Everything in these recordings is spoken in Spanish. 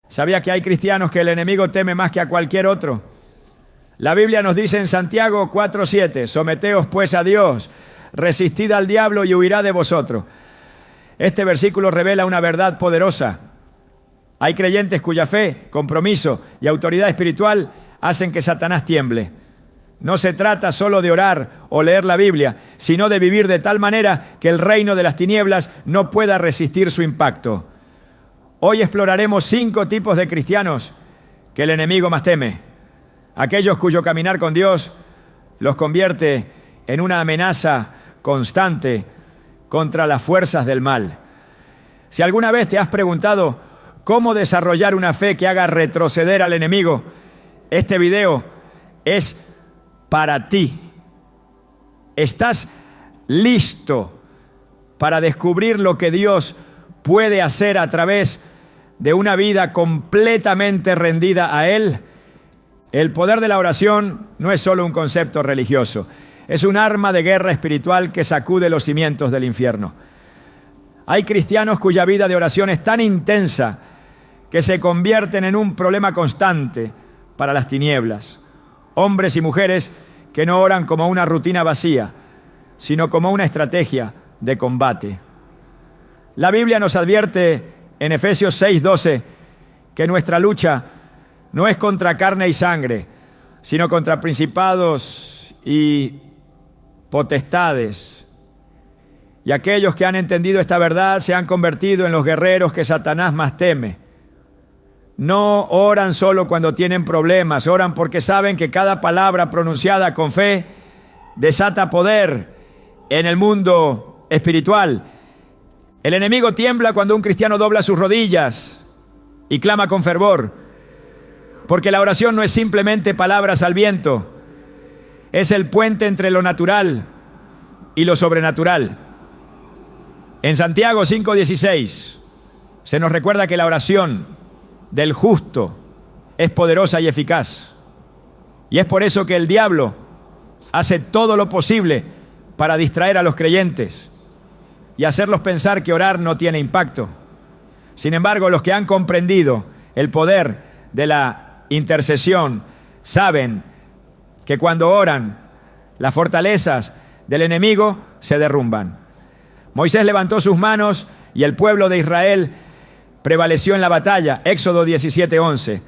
¿Sabías que hay cristianos que el enemigo teme más que a cualquier otro? La Biblia nos dice en Santiago 4:7, someteos pues a Dios, resistid al diablo y huirá de vosotros. Este versículo revela una verdad poderosa. Hay creyentes cuya fe, compromiso y autoridad espiritual hacen que Satanás tiemble. No se trata solo de orar o leer la Biblia, sino de vivir de tal manera que el reino de las tinieblas no pueda resistir su impacto. Hoy exploraremos 5 tipos de cristianos que el enemigo más teme. Aquellos cuyo caminar con Dios los convierte en una amenaza constante contra las fuerzas del mal. Si alguna vez te has preguntado cómo desarrollar una fe que haga retroceder al enemigo, este video es para ti. ¿Estás listo para descubrir lo que Dios puede hacer a través de una vida completamente rendida a Él? El poder de la oración no es solo un concepto religioso, es un arma de guerra espiritual que sacude los cimientos del infierno. Hay cristianos cuya vida de oración es tan intensa que se convierten en un problema constante para las tinieblas. Hombres y mujeres que no oran como una rutina vacía, sino como una estrategia de combate. La Biblia nos advierte en Efesios 6:12 que nuestra lucha no es contra carne y sangre, sino contra principados y potestades. Y aquellos que han entendido esta verdad se han convertido en los guerreros que Satanás más teme. No oran solo cuando tienen problemas, oran porque saben que cada palabra pronunciada con fe desata poder en el mundo espiritual. El enemigo tiembla cuando un cristiano dobla sus rodillas y clama con fervor, porque la oración no es simplemente palabras al viento, es el puente entre lo natural y lo sobrenatural. En Santiago 5:16 se nos recuerda que la oración del justo es poderosa y eficaz. Y es por eso que el diablo hace todo lo posible para distraer a los creyentes y hacerlos pensar que orar no tiene impacto. Sin embargo, los que han comprendido el poder de la intercesión saben que cuando oran, las fortalezas del enemigo se derrumban. Moisés levantó sus manos y el pueblo de Israel prevaleció en la batalla, Éxodo 17:11,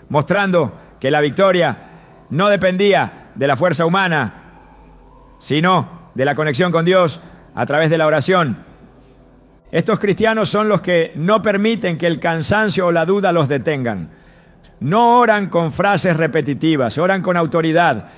mostrando que la victoria no dependía de la fuerza humana, sino de la conexión con Dios a través de la oración. Estos cristianos son los que no permiten que el cansancio o la duda los detengan. No oran con frases repetitivas, oran con autoridad,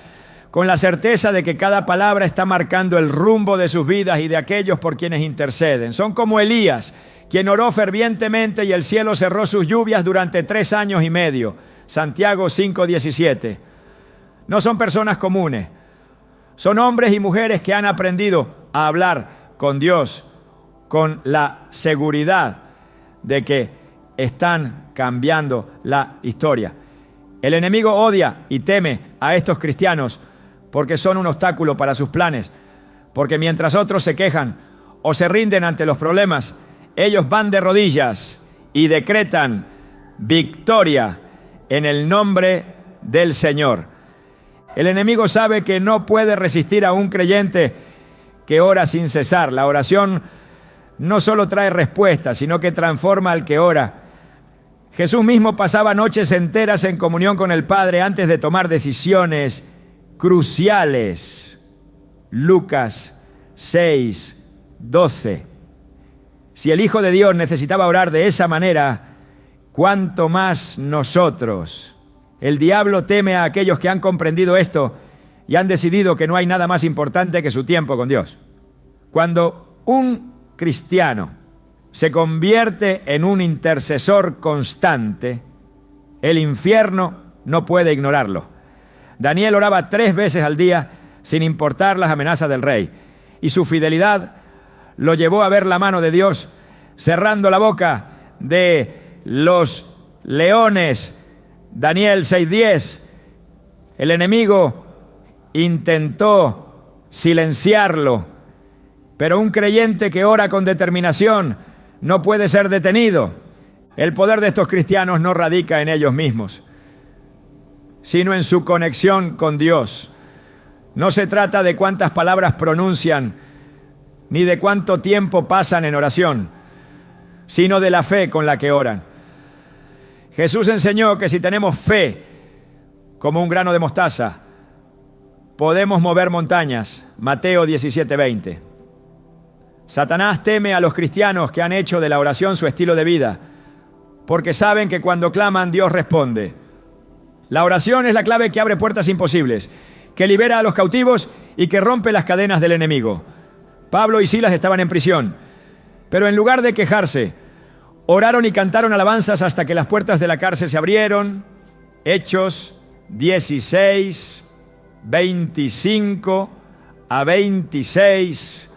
con la certeza de que cada palabra está marcando el rumbo de sus vidas y de aquellos por quienes interceden. Son como Elías, quien oró fervientemente y el cielo cerró sus lluvias durante 3 años y medio. Santiago 5:17. No son personas comunes, son hombres y mujeres que han aprendido a hablar con Dios con la seguridad de que están cambiando la historia. El enemigo odia y teme a estos cristianos porque son un obstáculo para sus planes, porque mientras otros se quejan o se rinden ante los problemas, ellos van de rodillas y decretan victoria en el nombre del Señor. El enemigo sabe que no puede resistir a un creyente que ora sin cesar. La oración no solo trae respuestas, sino que transforma al que ora. Jesús mismo pasaba noches enteras en comunión con el Padre antes de tomar decisiones cruciales. Lucas 6:12. Si el Hijo de Dios necesitaba orar de esa manera, ¿cuánto más nosotros? El diablo teme a aquellos que han comprendido esto y han decidido que no hay nada más importante que su tiempo con Dios. Cuando un cristiano se convierte en un intercesor constante, el infierno no puede ignorarlo. Daniel oraba 3 veces al día sin importar las amenazas del rey, y su fidelidad lo llevó a ver la mano de Dios cerrando la boca de los leones. Daniel 6:10. El enemigo intentó silenciarlo, pero un creyente que ora con determinación no puede ser detenido. El poder de estos cristianos no radica en ellos mismos, sino en su conexión con Dios. No se trata de cuántas palabras pronuncian, ni de cuánto tiempo pasan en oración, sino de la fe con la que oran. Jesús enseñó que si tenemos fe como un grano de mostaza, podemos mover montañas. Mateo 17:20. Satanás teme a los cristianos que han hecho de la oración su estilo de vida, porque saben que cuando claman, Dios responde. La oración es la clave que abre puertas imposibles, que libera a los cautivos y que rompe las cadenas del enemigo. Pablo y Silas estaban en prisión, pero en lugar de quejarse, oraron y cantaron alabanzas hasta que las puertas de la cárcel se abrieron. Hechos 16, 25 a 26.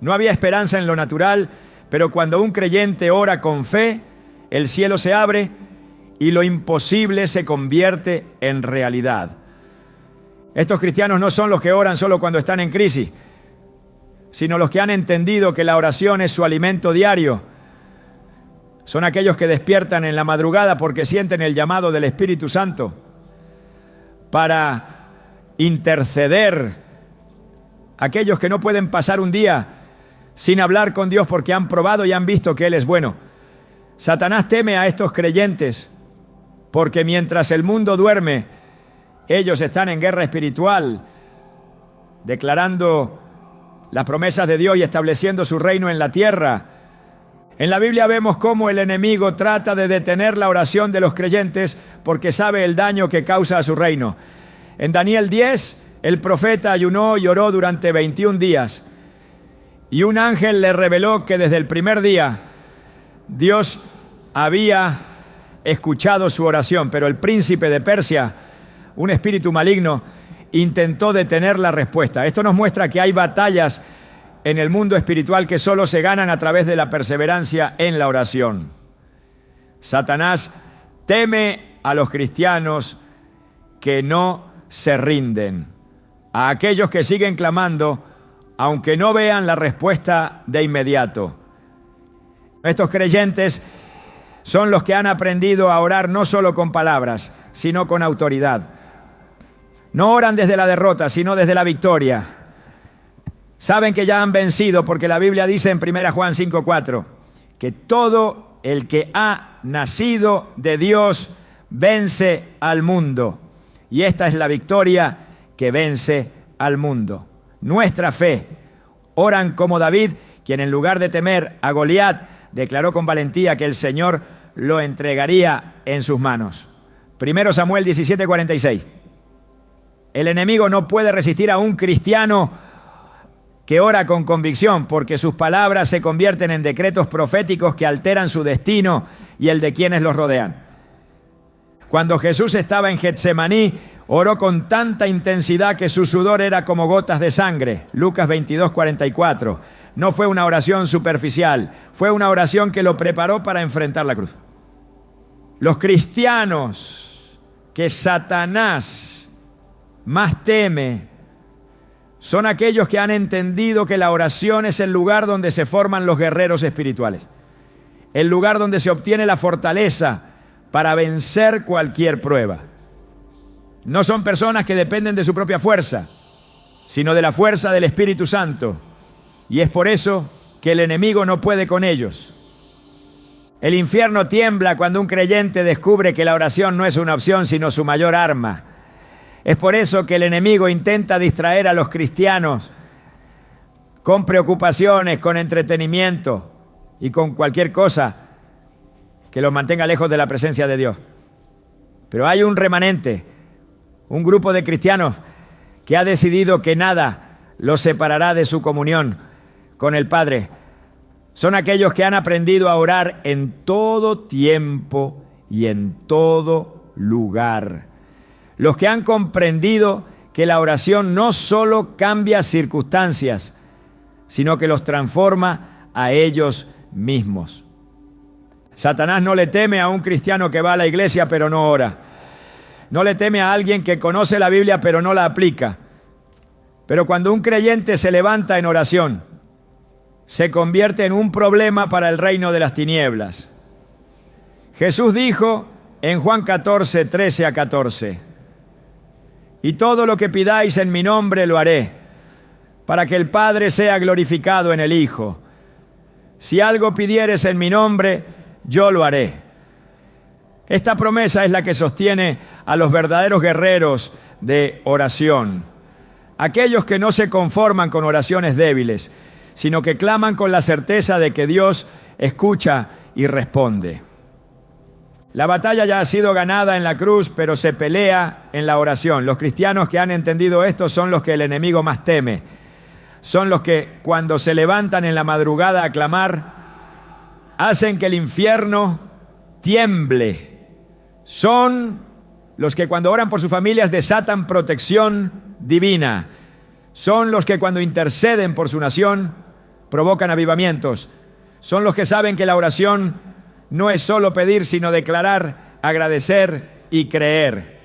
No había esperanza en lo natural, pero cuando un creyente ora con fe, el cielo se abre y lo imposible se convierte en realidad. Estos cristianos no son los que oran solo cuando están en crisis, sino los que han entendido que la oración es su alimento diario. Son aquellos que despiertan en la madrugada porque sienten el llamado del Espíritu Santo para interceder. Aquellos que no pueden pasar un día sin hablar con Dios porque han probado y han visto que Él es bueno. Satanás teme a estos creyentes porque mientras el mundo duerme, ellos están en guerra espiritual, declarando las promesas de Dios y estableciendo su reino en la tierra. En la Biblia vemos cómo el enemigo trata de detener la oración de los creyentes porque sabe el daño que causa a su reino. En Daniel 10, el profeta ayunó y oró durante 21 días. Y un ángel le reveló que desde el primer día Dios había escuchado su oración, pero el príncipe de Persia, un espíritu maligno, intentó detener la respuesta. Esto nos muestra que hay batallas en el mundo espiritual que solo se ganan a través de la perseverancia en la oración. Satanás teme a los cristianos que no se rinden, a aquellos que siguen clamando aunque no vean la respuesta de inmediato. Estos creyentes son los que han aprendido a orar no solo con palabras, sino con autoridad. No oran desde la derrota, sino desde la victoria. Saben que ya han vencido porque la Biblia dice en 1 Juan 5:4 que todo el que ha nacido de Dios vence al mundo. Y esta es la victoria que vence al mundo. Nuestra fe. Oran como David, quien en lugar de temer a Goliat, declaró con valentía que el Señor lo entregaría en sus manos. 1 Samuel 17:46. El enemigo no puede resistir a un cristiano que ora con convicción, porque sus palabras se convierten en decretos proféticos que alteran su destino y el de quienes los rodean. Cuando Jesús estaba en Getsemaní, oró con tanta intensidad que su sudor era como gotas de sangre. Lucas 22:44. No fue una oración superficial, fue una oración que lo preparó para enfrentar la cruz. Los cristianos que Satanás más teme son aquellos que han entendido que la oración es el lugar donde se forman los guerreros espirituales, el lugar donde se obtiene la fortaleza para vencer cualquier prueba. No son personas que dependen de su propia fuerza, sino de la fuerza del Espíritu Santo. Y es por eso que el enemigo no puede con ellos. El infierno tiembla cuando un creyente descubre que la oración no es una opción, sino su mayor arma. Es por eso que el enemigo intenta distraer a los cristianos con preocupaciones, con entretenimiento y con cualquier cosa que los mantenga lejos de la presencia de Dios. Pero hay un remanente, un grupo de cristianos que ha decidido que nada los separará de su comunión con el Padre. Son aquellos que han aprendido a orar en todo tiempo y en todo lugar. Los que han comprendido que la oración no solo cambia circunstancias, sino que los transforma a ellos mismos. Satanás no le teme a un cristiano que va a la iglesia pero no ora. No le teme a alguien que conoce la Biblia pero no la aplica. Pero cuando un creyente se levanta en oración, se convierte en un problema para el reino de las tinieblas. Jesús dijo en Juan 14, 13 a 14, y todo lo que pidáis en mi nombre lo haré, para que el Padre sea glorificado en el Hijo. Si algo pidieres en mi nombre, yo lo haré. Esta promesa es la que sostiene a los verdaderos guerreros de oración, aquellos que no se conforman con oraciones débiles, sino que claman con la certeza de que Dios escucha y responde. La batalla ya ha sido ganada en la cruz, pero se pelea en la oración. Los cristianos que han entendido esto son los que el enemigo más teme. Son los que cuando se levantan en la madrugada a clamar, hacen que el infierno tiemble. Son los que cuando oran por sus familias desatan protección divina. Son los que cuando interceden por su nación provocan avivamientos. Son los que saben que la oración no es solo pedir, sino declarar, agradecer y creer.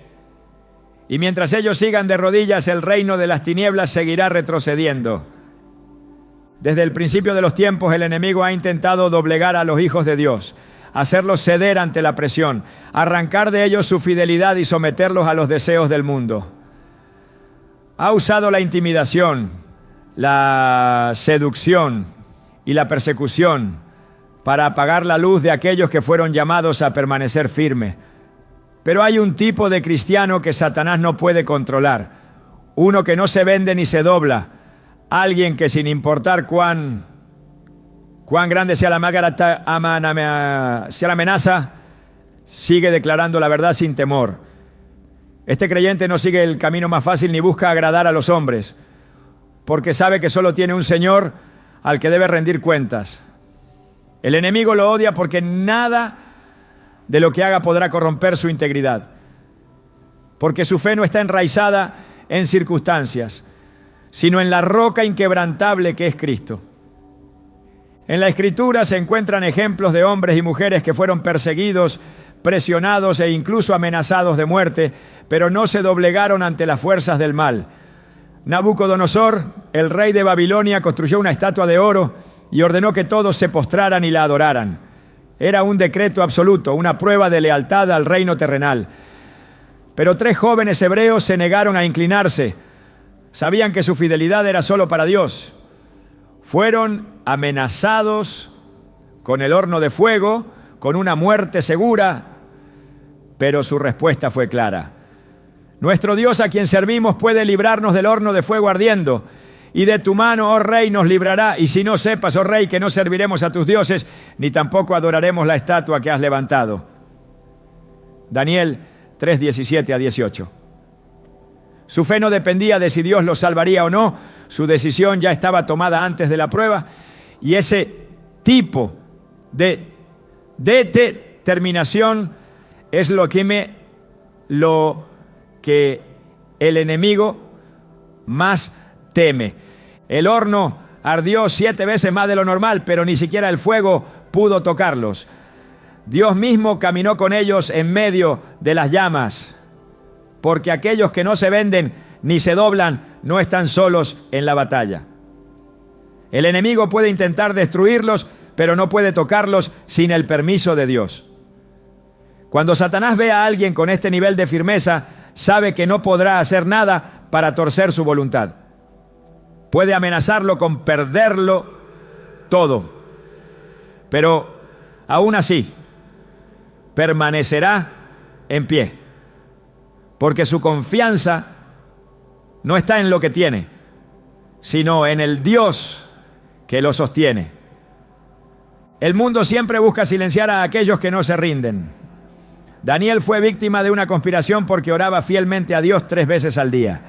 Y mientras ellos sigan de rodillas, el reino de las tinieblas seguirá retrocediendo. Desde el principio de los tiempos, el enemigo ha intentado doblegar a los hijos de Dios, hacerlos ceder ante la presión, arrancar de ellos su fidelidad y someterlos a los deseos del mundo. Ha usado la intimidación, la seducción y la persecución para apagar la luz de aquellos que fueron llamados a permanecer firmes. Pero hay un tipo de cristiano que Satanás no puede controlar, uno que no se vende ni se dobla, alguien que sin importar cuán grande sea la amenaza, sigue declarando la verdad sin temor. Este creyente no sigue el camino más fácil ni busca agradar a los hombres, porque sabe que solo tiene un Señor al que debe rendir cuentas. El enemigo lo odia porque nada de lo que haga podrá corromper su integridad, porque su fe no está enraizada en circunstancias, sino en la roca inquebrantable que es Cristo. En la Escritura se encuentran ejemplos de hombres y mujeres que fueron perseguidos, presionados e incluso amenazados de muerte, pero no se doblegaron ante las fuerzas del mal. Nabucodonosor, el rey de Babilonia, construyó una estatua de oro y ordenó que todos se postraran y la adoraran. Era un decreto absoluto, una prueba de lealtad al reino terrenal. Pero 3 jóvenes hebreos se negaron a inclinarse. Sabían que su fidelidad era solo para Dios. Fueron amenazados con el horno de fuego, con una muerte segura, pero su respuesta fue clara. Nuestro Dios, a quien servimos, puede librarnos del horno de fuego ardiendo, y de tu mano, oh rey, nos librará. Y si no sepas, oh rey, que no serviremos a tus dioses, ni tampoco adoraremos la estatua que has levantado. Daniel 3, 17 a 18. Su fe no dependía de si Dios los salvaría o no. Su decisión ya estaba tomada antes de la prueba. Y ese tipo de determinación es lo que el enemigo más teme. El horno ardió 7 veces más de lo normal, pero ni siquiera el fuego pudo tocarlos. Dios mismo caminó con ellos en medio de las llamas, porque aquellos que no se venden ni se doblan no están solos en la batalla. El enemigo puede intentar destruirlos, pero no puede tocarlos sin el permiso de Dios. Cuando Satanás ve a alguien con este nivel de firmeza, sabe que no podrá hacer nada para torcer su voluntad. Puede amenazarlo con perderlo todo, pero aún así permanecerá en pie, porque su confianza no está en lo que tiene, sino en el Dios que lo sostiene. El mundo siempre busca silenciar a aquellos que no se rinden. Daniel fue víctima de una conspiración porque oraba fielmente a Dios 3 veces al día.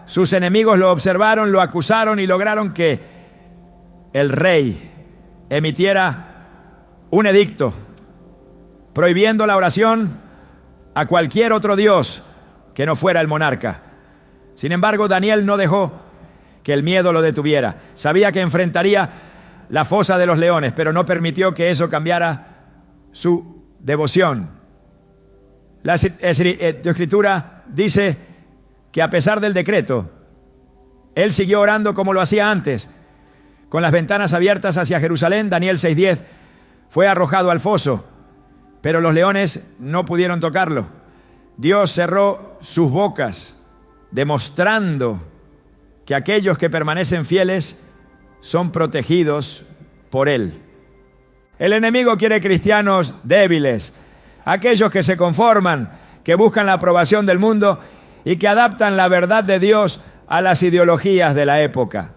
Sus enemigos lo observaron, lo acusaron y lograron que el rey emitiera un edicto prohibiendo la oración a cualquier otro dios que no fuera el monarca. Sin embargo, Daniel no dejó que el miedo lo detuviera. Sabía que enfrentaría la fosa de los leones, pero no permitió que eso cambiara su devoción. La Escritura dice que a pesar del decreto, él siguió orando como lo hacía antes, con las ventanas abiertas hacia Jerusalén. Daniel 6:10, fue arrojado al foso Pero los leones no pudieron tocarlo. Dios cerró sus bocas, demostrando que aquellos que permanecen fieles son protegidos por Él. El enemigo quiere cristianos débiles, aquellos que se conforman, que buscan la aprobación del mundo y que adaptan la verdad de Dios a las ideologías de la época.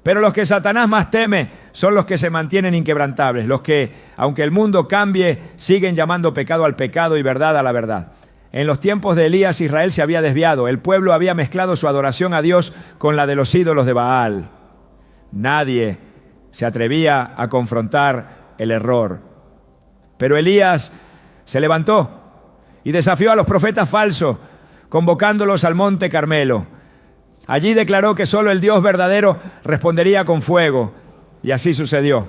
Pero los que Satanás más teme son los que se mantienen inquebrantables, los que, aunque el mundo cambie, siguen llamando pecado al pecado y verdad a la verdad. En los tiempos de Elías, Israel se había desviado. El pueblo había mezclado su adoración a Dios con la de los ídolos de Baal. Nadie se atrevía a confrontar el error. Pero Elías se levantó y desafió a los profetas falsos, convocándolos al monte Carmelo. Allí declaró que solo el Dios verdadero respondería con fuego, y así sucedió.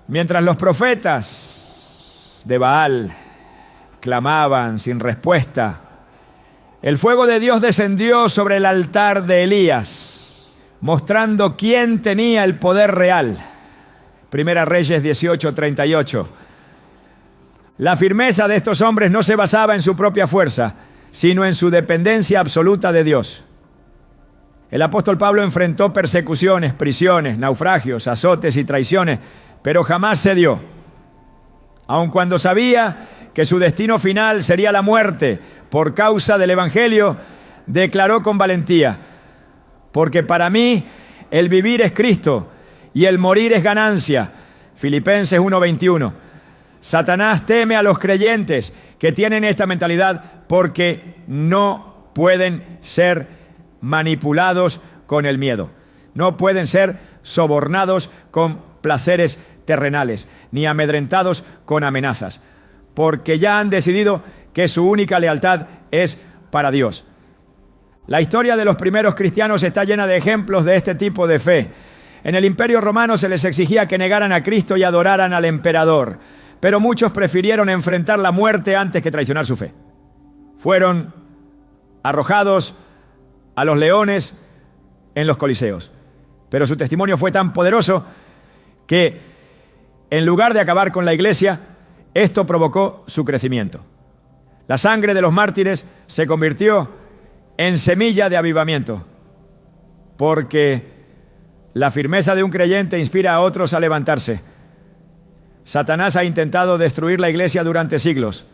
Mientras los profetas de Baal clamaban sin respuesta, el fuego de Dios descendió sobre el altar de Elías, mostrando quién tenía el poder real. Primera Reyes 18:38. La firmeza de estos hombres no se basaba en su propia fuerza, sino en su dependencia absoluta de Dios. El apóstol Pablo enfrentó persecuciones, prisiones, naufragios, azotes y traiciones, pero jamás cedió. Aun cuando sabía que su destino final sería la muerte por causa del Evangelio, declaró con valentía: porque para mí el vivir es Cristo y el morir es ganancia. Filipenses 1:21. Satanás teme a los creyentes que tienen esta mentalidad porque no pueden ser manipulados con el miedo. No pueden ser sobornados con placeres terrenales, ni amedrentados con amenazas, porque ya han decidido que su única lealtad es para Dios. La historia de los primeros cristianos está llena de ejemplos de este tipo de fe. En el Imperio Romano se les exigía que negaran a Cristo y adoraran al emperador, pero muchos prefirieron enfrentar la muerte antes que traicionar su fe. Fueron arrojados a los leones en los coliseos, pero su testimonio fue tan poderoso que, en lugar de acabar con la iglesia, esto provocó su crecimiento. La sangre de los mártires se convirtió en semilla de avivamiento, porque la firmeza de un creyente inspira a otros a levantarse. Satanás ha intentado destruir la iglesia durante siglos,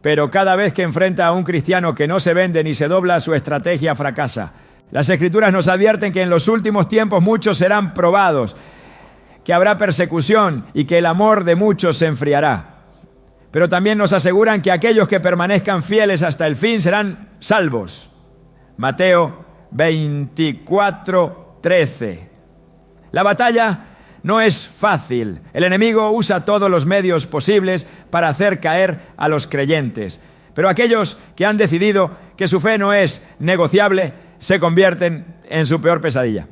pero cada vez que enfrenta a un cristiano que no se vende ni se dobla, su estrategia fracasa. Las Escrituras nos advierten que en los últimos tiempos muchos serán probados, que habrá persecución y que el amor de muchos se enfriará. Pero también nos aseguran que aquellos que permanezcan fieles hasta el fin serán salvos. Mateo 24:13. La batalla no es fácil. El enemigo usa todos los medios posibles para hacer caer a los creyentes. Pero aquellos que han decidido que su fe no es negociable se convierten en su peor pesadilla.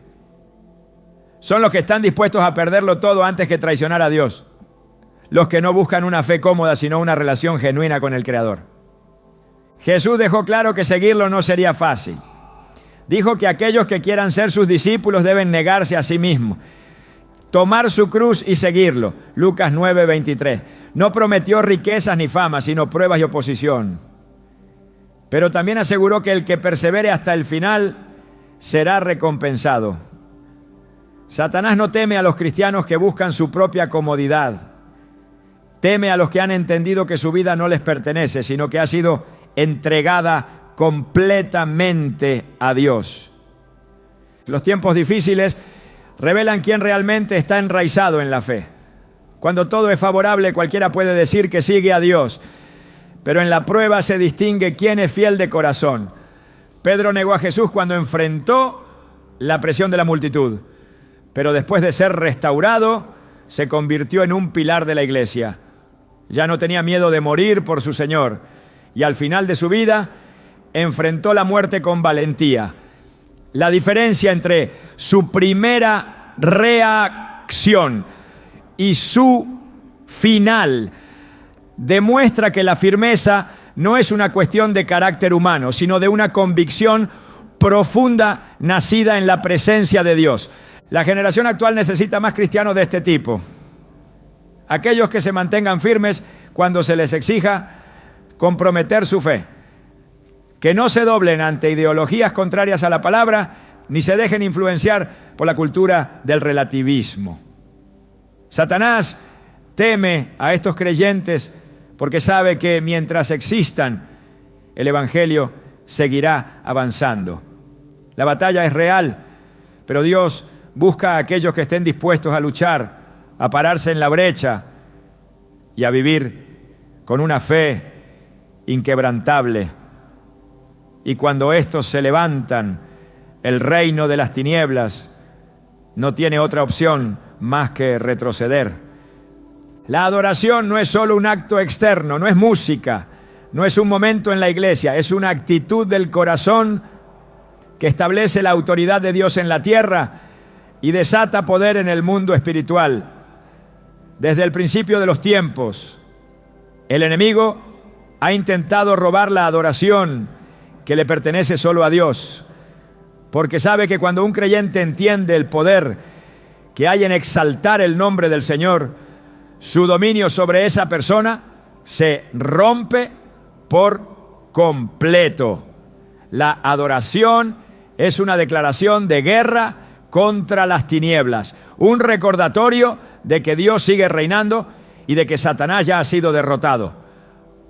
Son los que están dispuestos a perderlo todo antes que traicionar a Dios. Los que no buscan una fe cómoda, sino una relación genuina con el Creador. Jesús dejó claro que seguirlo no sería fácil. Dijo que aquellos que quieran ser sus discípulos deben negarse a sí mismos, tomar su cruz y seguirlo. Lucas 9:23. No prometió riquezas ni fama, sino pruebas y oposición. Pero también aseguró que el que persevere hasta el final será recompensado. Satanás no teme a los cristianos que buscan su propia comodidad. Teme a los que han entendido que su vida no les pertenece, sino que ha sido entregada completamente a Dios. Los tiempos difíciles revelan quién realmente está enraizado en la fe. Cuando todo es favorable, cualquiera puede decir que sigue a Dios, pero en la prueba se distingue quién es fiel de corazón. Pedro negó a Jesús cuando enfrentó la presión de la multitud, pero después de ser restaurado, se convirtió en un pilar de la iglesia. Ya no tenía miedo de morir por su Señor, y al final de su vida enfrentó la muerte con valentía. La diferencia entre su primera reacción y su final demuestra que la firmeza no es una cuestión de carácter humano, sino de una convicción profunda nacida en la presencia de Dios. La generación actual necesita más cristianos de este tipo. aquellos que se mantengan firmes cuando se les exija comprometer su fe, que no se doblen ante ideologías contrarias a la palabra, ni se dejen influenciar por la cultura del relativismo. Satanás teme a estos creyentes porque sabe que mientras existan, el Evangelio seguirá avanzando. La batalla es real, pero Dios busca a aquellos que estén dispuestos a luchar, a pararse en la brecha y a vivir con una fe inquebrantable. Y cuando estos se levantan, el reino de las tinieblas no tiene otra opción más que retroceder. La adoración no es solo un acto externo, no es música, no es un momento en la iglesia, es una actitud del corazón que establece la autoridad de Dios en la tierra y desata poder en el mundo espiritual. Desde el principio de los tiempos, el enemigo ha intentado robar la adoración que le pertenece solo a Dios, porque sabe que cuando un creyente entiende el poder que hay en exaltar el nombre del Señor, su dominio sobre esa persona se rompe por completo. La adoración es una declaración de guerra contra las tinieblas, un recordatorio de que Dios sigue reinando y de que Satanás ya ha sido derrotado.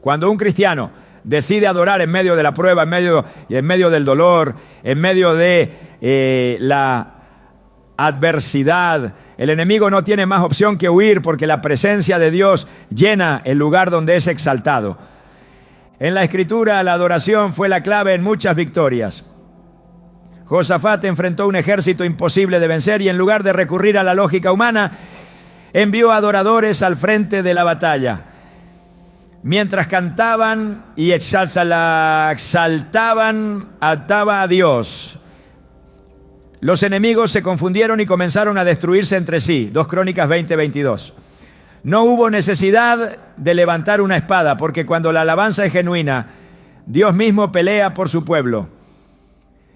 Cuando un cristiano decide adorar en medio de la prueba, en medio del dolor, en medio de la adversidad, el enemigo no tiene más opción que huir, porque la presencia de Dios llena el lugar donde es exaltado. En la Escritura, la adoración fue la clave en muchas victorias. Josafat enfrentó un ejército imposible de vencer y en lugar de recurrir a la lógica humana, envió adoradores al frente de la batalla. Mientras cantaban y exaltaban, ataba a Dios. Los enemigos se confundieron y comenzaron a destruirse entre sí. 2 Crónicas 20:22. No hubo necesidad de levantar una espada, porque cuando la alabanza es genuina, Dios mismo pelea por su pueblo.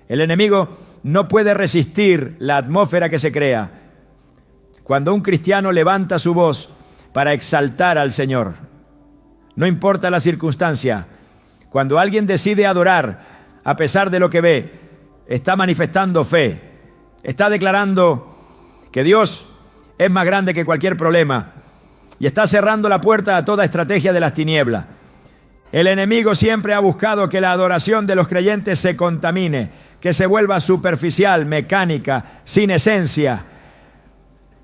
El enemigo no puede resistir la atmósfera que se crea cuando un cristiano levanta su voz para exaltar al Señor. No importa la circunstancia, cuando alguien decide adorar a pesar de lo que ve, está manifestando fe, está declarando que Dios es más grande que cualquier problema y está cerrando la puerta a toda estrategia de las tinieblas. El enemigo siempre ha buscado que la adoración de los creyentes se contamine, que se vuelva superficial, mecánica, sin esencia.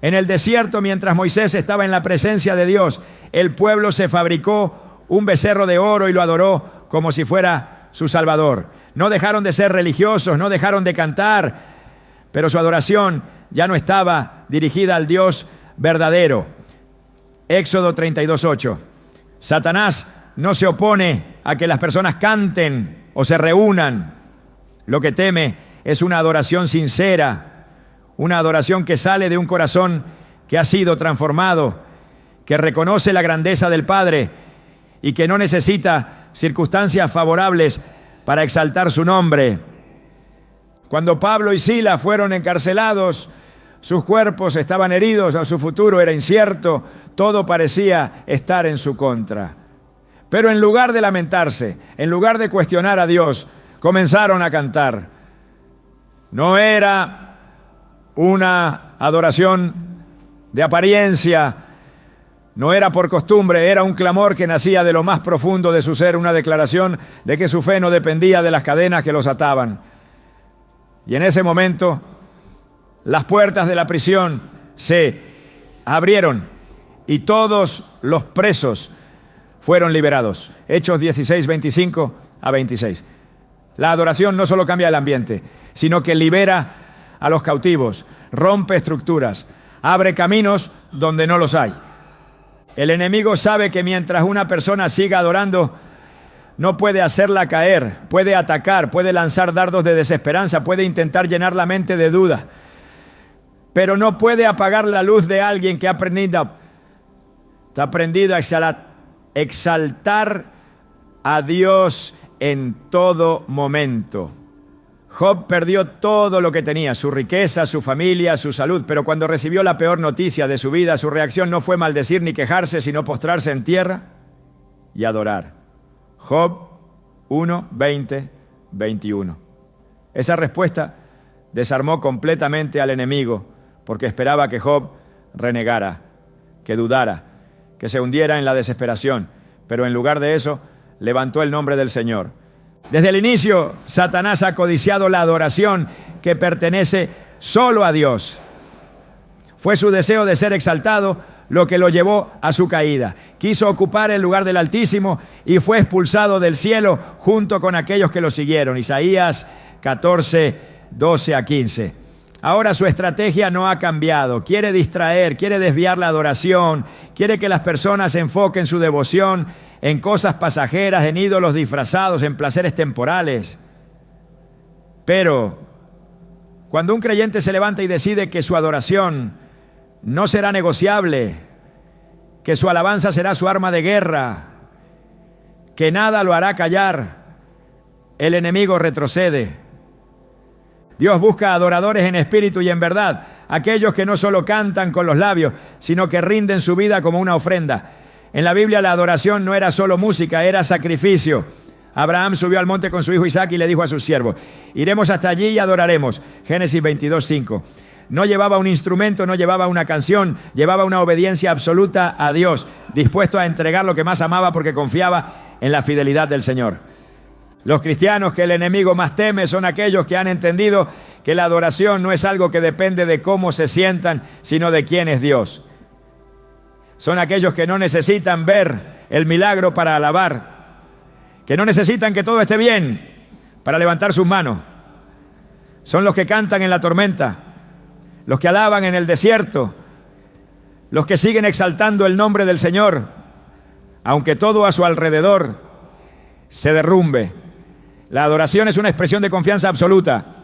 En el desierto, mientras Moisés estaba en la presencia de Dios, el pueblo se fabricó un becerro de oro y lo adoró como si fuera su Salvador. No dejaron de ser religiosos, no dejaron de cantar, pero su adoración ya no estaba dirigida al Dios verdadero. Éxodo 32:8. Satanás no se opone a que las personas canten o se reúnan. Lo que teme es una adoración sincera, una adoración que sale de un corazón que ha sido transformado, que reconoce la grandeza del Padre y que no necesita circunstancias favorables para exaltar su nombre. Cuando Pablo y Silas fueron encarcelados, sus cuerpos estaban heridos, su futuro era incierto, todo parecía estar en su contra. Pero en lugar de lamentarse, en lugar de cuestionar a Dios, comenzaron a cantar. No era una adoración de apariencia, no era por costumbre, era un clamor que nacía de lo más profundo de su ser, una declaración de que su fe no dependía de las cadenas que los ataban. Y en ese momento, las puertas de la prisión se abrieron y todos los presos fueron liberados. Hechos 16:25 a 26. La adoración no solo cambia el ambiente, sino que libera a los cautivos, rompe estructuras, abre caminos donde no los hay. El enemigo sabe que mientras una persona siga adorando, no puede hacerla caer, puede atacar, puede lanzar dardos de desesperanza, puede intentar llenar la mente de dudas, pero no puede apagar la luz de alguien que ha aprendido a exaltar a Dios en todo momento. Job perdió todo lo que tenía, su riqueza, su familia, su salud, pero cuando recibió la peor noticia de su vida, su reacción no fue maldecir ni quejarse, sino postrarse en tierra y adorar. Job 1, 20, 21. Esa respuesta desarmó completamente al enemigo, porque esperaba que Job renegara, que dudara, que se hundiera en la desesperación, pero en lugar de eso, levantó el nombre del Señor. Desde el inicio, Satanás ha codiciado la adoración que pertenece solo a Dios. Fue su deseo de ser exaltado lo que lo llevó a su caída. Quiso ocupar el lugar del Altísimo y fue expulsado del cielo junto con aquellos que lo siguieron. Isaías 14, 12 a 15. Ahora su estrategia no ha cambiado. Quiere distraer, quiere desviar la adoración, quiere que las personas enfoquen su devoción en cosas pasajeras, en ídolos disfrazados, en placeres temporales. Pero cuando un creyente se levanta y decide que su adoración no será negociable, que su alabanza será su arma de guerra, que nada lo hará callar, el enemigo retrocede. Dios busca adoradores en espíritu y en verdad, aquellos que no solo cantan con los labios, sino que rinden su vida como una ofrenda. En la Biblia la adoración no era solo música, era sacrificio. Abraham subió al monte con su hijo Isaac y le dijo a sus siervos: iremos hasta allí y adoraremos. Génesis 22, 5. No llevaba un instrumento, no llevaba una canción, llevaba una obediencia absoluta a Dios, dispuesto a entregar lo que más amaba porque confiaba en la fidelidad del Señor. Los cristianos que el enemigo más teme son aquellos que han entendido que la adoración no es algo que depende de cómo se sientan, sino de quién es Dios. Son aquellos que no necesitan ver el milagro para alabar, que no necesitan que todo esté bien para levantar sus manos. Son los que cantan en la tormenta, los que alaban en el desierto, los que siguen exaltando el nombre del Señor, aunque todo a su alrededor se derrumbe. La adoración es una expresión de confianza absoluta,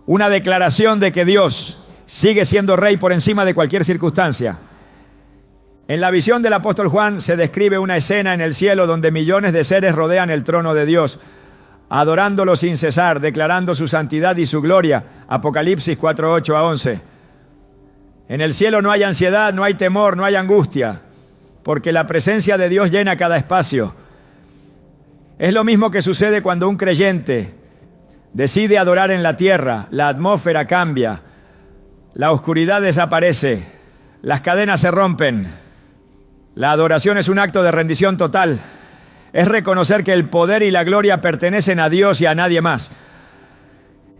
una declaración de que Dios sigue siendo rey por encima de cualquier circunstancia. En la visión del apóstol Juan se describe una escena en el cielo donde millones de seres rodean el trono de Dios, adorándolo sin cesar, declarando su santidad y su gloria. Apocalipsis 4, 8 a 11. En el cielo no hay ansiedad, no hay temor, no hay angustia, porque la presencia de Dios llena cada espacio. Es lo mismo que sucede cuando un creyente decide adorar en la tierra. La atmósfera cambia, la oscuridad desaparece, las cadenas se rompen. La adoración es un acto de rendición total. Es reconocer que el poder y la gloria pertenecen a Dios y a nadie más.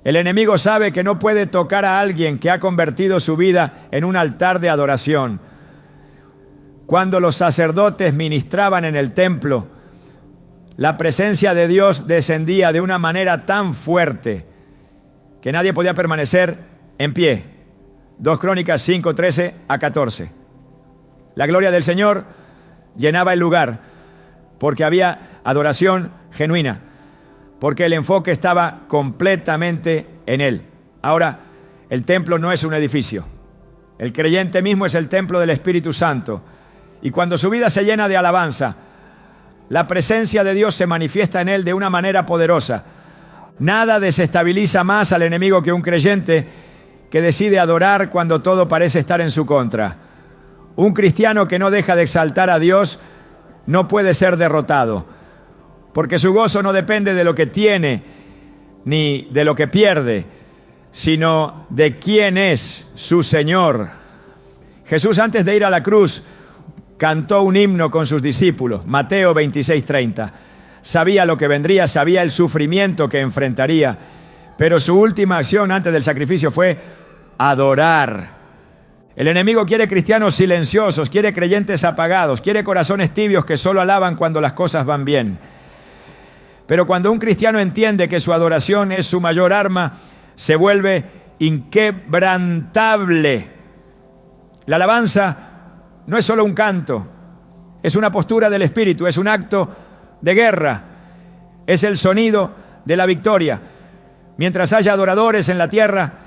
El enemigo sabe que no puede tocar a alguien que ha convertido su vida en un altar de adoración. Cuando los sacerdotes ministraban en el templo, la presencia de Dios descendía de una manera tan fuerte que nadie podía permanecer en pie. 2 Crónicas 5, 13 a 14. La gloria del Señor llenaba el lugar porque había adoración genuina, porque el enfoque estaba completamente en Él. Ahora, el templo no es un edificio. El creyente mismo es el templo del Espíritu Santo. Y cuando su vida se llena de alabanza, la presencia de Dios se manifiesta en él de una manera poderosa. Nada desestabiliza más al enemigo que un creyente que decide adorar cuando todo parece estar en su contra. Un cristiano que no deja de exaltar a Dios no puede ser derrotado, porque su gozo no depende de lo que tiene ni de lo que pierde, sino de quién es su Señor. Jesús, antes de ir a la cruz, cantó un himno con sus discípulos, Mateo 26:30. Sabía lo que vendría, sabía el sufrimiento que enfrentaría, pero su última acción antes del sacrificio fue adorar. El enemigo quiere cristianos silenciosos, quiere creyentes apagados, quiere corazones tibios que solo alaban cuando las cosas van bien. Pero cuando un cristiano entiende que su adoración es su mayor arma, se vuelve inquebrantable. La alabanza no es solo un canto, es una postura del espíritu, es un acto de guerra, es el sonido de la victoria. Mientras haya adoradores en la tierra,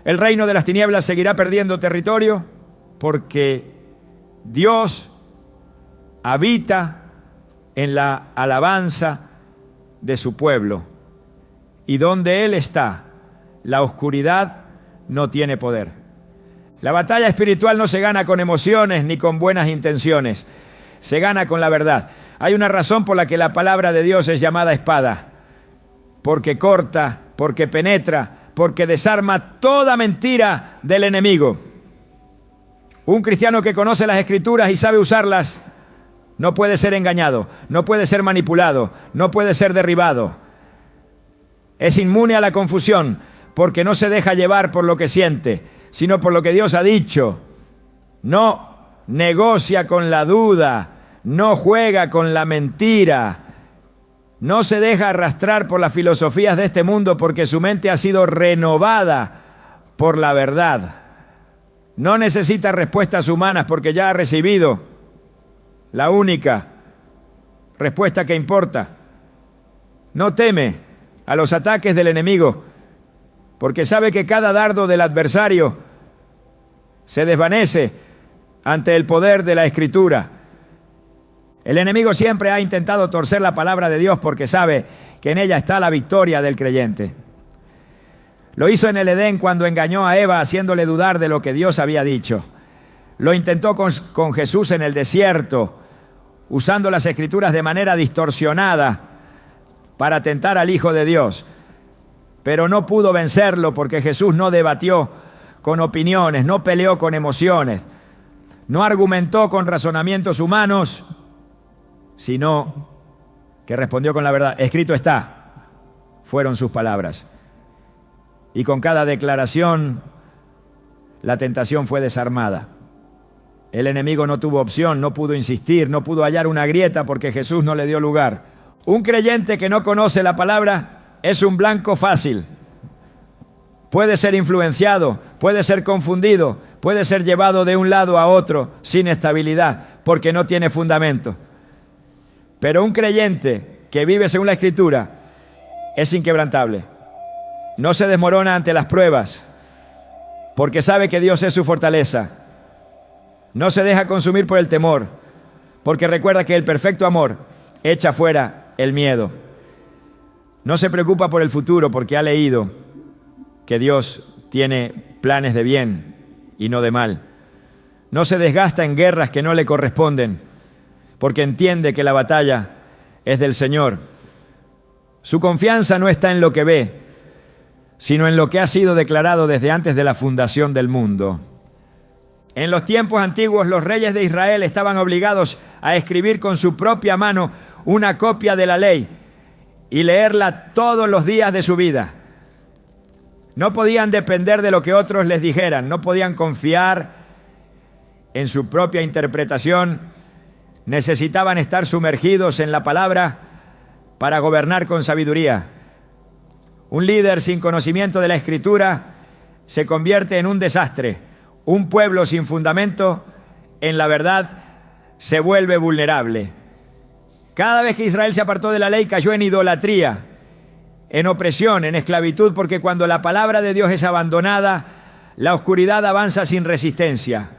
el reino de las tinieblas seguirá perdiendo territorio, porque Dios habita en la alabanza de su pueblo. y donde Él está, la oscuridad no tiene poder. La batalla espiritual no se gana con emociones ni con buenas intenciones, se gana con la verdad. Hay una razón por la que la palabra de Dios es llamada espada, porque corta, porque penetra, porque desarma toda mentira del enemigo. Un cristiano que conoce las Escrituras y sabe usarlas no puede ser engañado, no puede ser manipulado, no puede ser derribado. Es inmune a la confusión porque no se deja llevar por lo que siente, sino por lo que Dios ha dicho. No negocia con la duda, no juega con la mentira, no se deja arrastrar por las filosofías de este mundo porque su mente ha sido renovada por la verdad. No necesita respuestas humanas porque ya ha recibido la única respuesta que importa. No teme a los ataques del enemigo porque sabe que cada dardo del adversario se desvanece ante el poder de la Escritura. El enemigo siempre ha intentado torcer la palabra de Dios porque sabe que en ella está la victoria del creyente. Lo hizo en el Edén cuando engañó a Eva haciéndole dudar de lo que Dios había dicho. Lo intentó con Jesús en el desierto, usando las Escrituras de manera distorsionada para tentar al Hijo de Dios. Pero no pudo vencerlo porque Jesús no debatió con opiniones, no peleó con emociones, no argumentó con razonamientos humanos, sino que respondió con la verdad. Escrito está, fueron sus palabras. Y con cada declaración, la tentación fue desarmada. El enemigo no tuvo opción, no pudo insistir, no pudo hallar una grieta porque Jesús no le dio lugar. Un creyente que no conoce la palabra es un blanco fácil. Puede ser influenciado, puede ser confundido, puede ser llevado de un lado a otro sin estabilidad porque no tiene fundamento. Pero un creyente que vive según la Escritura es inquebrantable. No se desmorona ante las pruebas porque sabe que Dios es su fortaleza. No se deja consumir por el temor porque recuerda que el perfecto amor echa fuera el miedo. No se preocupa por el futuro porque ha leído que Dios tiene planes de bien y no de mal. No se desgasta en guerras que no le corresponden porque entiende que la batalla es del Señor. Su confianza no está en lo que ve, sino en lo que ha sido declarado desde antes de la fundación del mundo. En los tiempos antiguos, los reyes de Israel estaban obligados a escribir con su propia mano una copia de la ley y leerla todos los días de su vida. No podían depender de lo que otros les dijeran, no podían confiar en su propia interpretación, necesitaban estar sumergidos en la palabra para gobernar con sabiduría. Un líder sin conocimiento de la Escritura se convierte en un desastre. Un pueblo sin fundamento en la verdad se vuelve vulnerable. Cada vez que Israel se apartó de la ley cayó en idolatría, en opresión, en esclavitud, porque cuando la palabra de Dios es abandonada, la oscuridad avanza sin resistencia.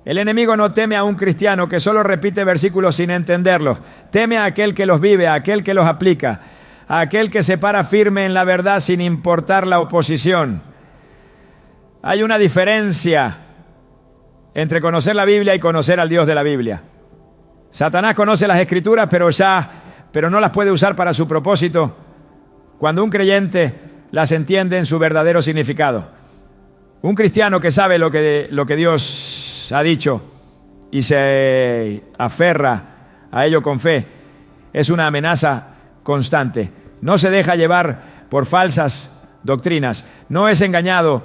El enemigo no teme a un cristiano que solo repite versículos sin entenderlos. Teme a aquel que los vive, a aquel que los aplica, a aquel que se para firme en la verdad sin importar la oposición. Hay una diferencia entre conocer la Biblia y conocer al Dios de la Biblia. Satanás conoce las Escrituras, pero no las puede usar para su propósito cuando un creyente las entiende en su verdadero significado. Un cristiano que sabe lo que Dios ha dicho y se aferra a ello con fe es una amenaza constante. No se deja llevar por falsas doctrinas, no es engañado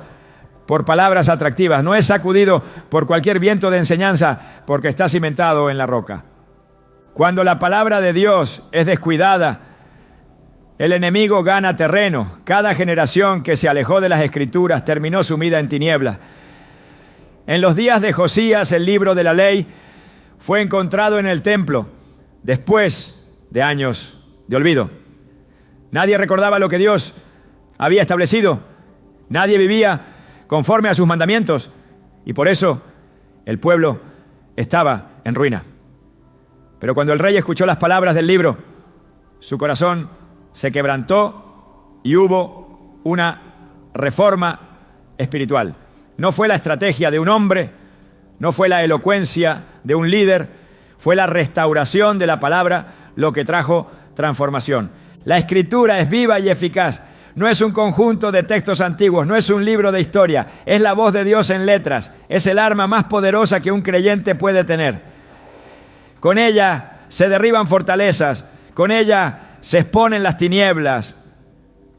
por palabras atractivas, no es sacudido por cualquier viento de enseñanza porque está cimentado en la roca. Cuando la palabra de Dios es descuidada, el enemigo gana terreno. Cada generación que se alejó de las Escrituras terminó sumida en tinieblas. En los días de Josías, el libro de la ley fue encontrado en el templo después de años de olvido. Nadie recordaba lo que Dios había establecido. Nadie vivía conforme a sus mandamientos y por eso el pueblo estaba en ruina. Pero cuando el rey escuchó las palabras del libro, su corazón se quebrantó y hubo una reforma espiritual. No fue la estrategia de un hombre, no fue la elocuencia de un líder, fue la restauración de la palabra lo que trajo transformación. La Escritura es viva y eficaz. No es un conjunto de textos antiguos, no es un libro de historia, es la voz de Dios en letras, es el arma más poderosa que un creyente puede tener. Con ella se derriban fortalezas, con ella se exponen las tinieblas,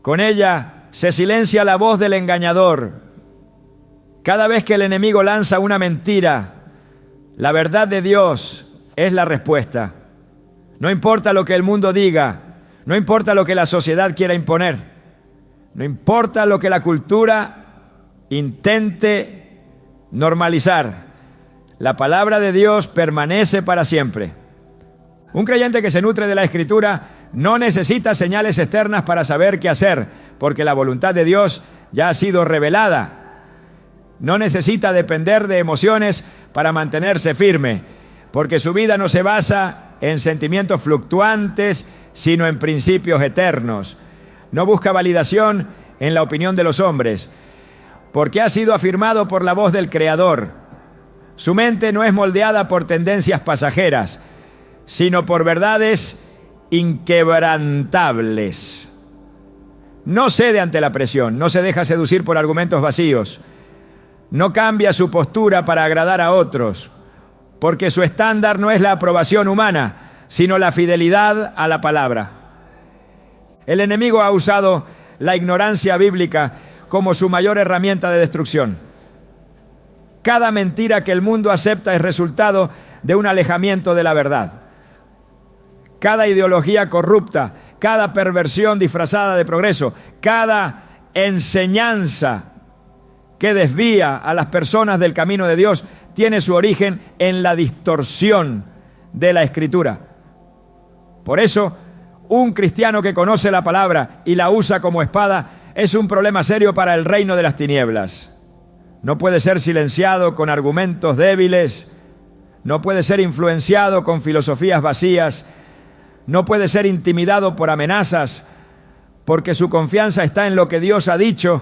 con ella se silencia la voz del engañador. Cada vez que el enemigo lanza una mentira, la verdad de Dios es la respuesta. No importa lo que el mundo diga, no importa lo que la sociedad quiera imponer, no importa lo que la cultura intente normalizar, la palabra de Dios permanece para siempre. Un creyente que se nutre de la Escritura no necesita señales externas para saber qué hacer, porque la voluntad de Dios ya ha sido revelada. No necesita depender de emociones para mantenerse firme, porque su vida no se basa en sentimientos fluctuantes, sino en principios eternos. No busca validación en la opinión de los hombres, porque ha sido afirmado por la voz del Creador. Su mente no es moldeada por tendencias pasajeras, sino por verdades inquebrantables. No cede ante la presión, no se deja seducir por argumentos vacíos, no cambia su postura para agradar a otros, porque su estándar no es la aprobación humana, sino la fidelidad a la palabra. El enemigo ha usado la ignorancia bíblica como su mayor herramienta de destrucción. Cada mentira que el mundo acepta es resultado de un alejamiento de la verdad. Cada ideología corrupta, cada perversión disfrazada de progreso, cada enseñanza que desvía a las personas del camino de Dios tiene su origen en la distorsión de la Escritura. Por eso, un cristiano que conoce la palabra y la usa como espada es un problema serio para el reino de las tinieblas. No puede ser silenciado con argumentos débiles, no puede ser influenciado con filosofías vacías, no puede ser intimidado por amenazas, porque su confianza está en lo que Dios ha dicho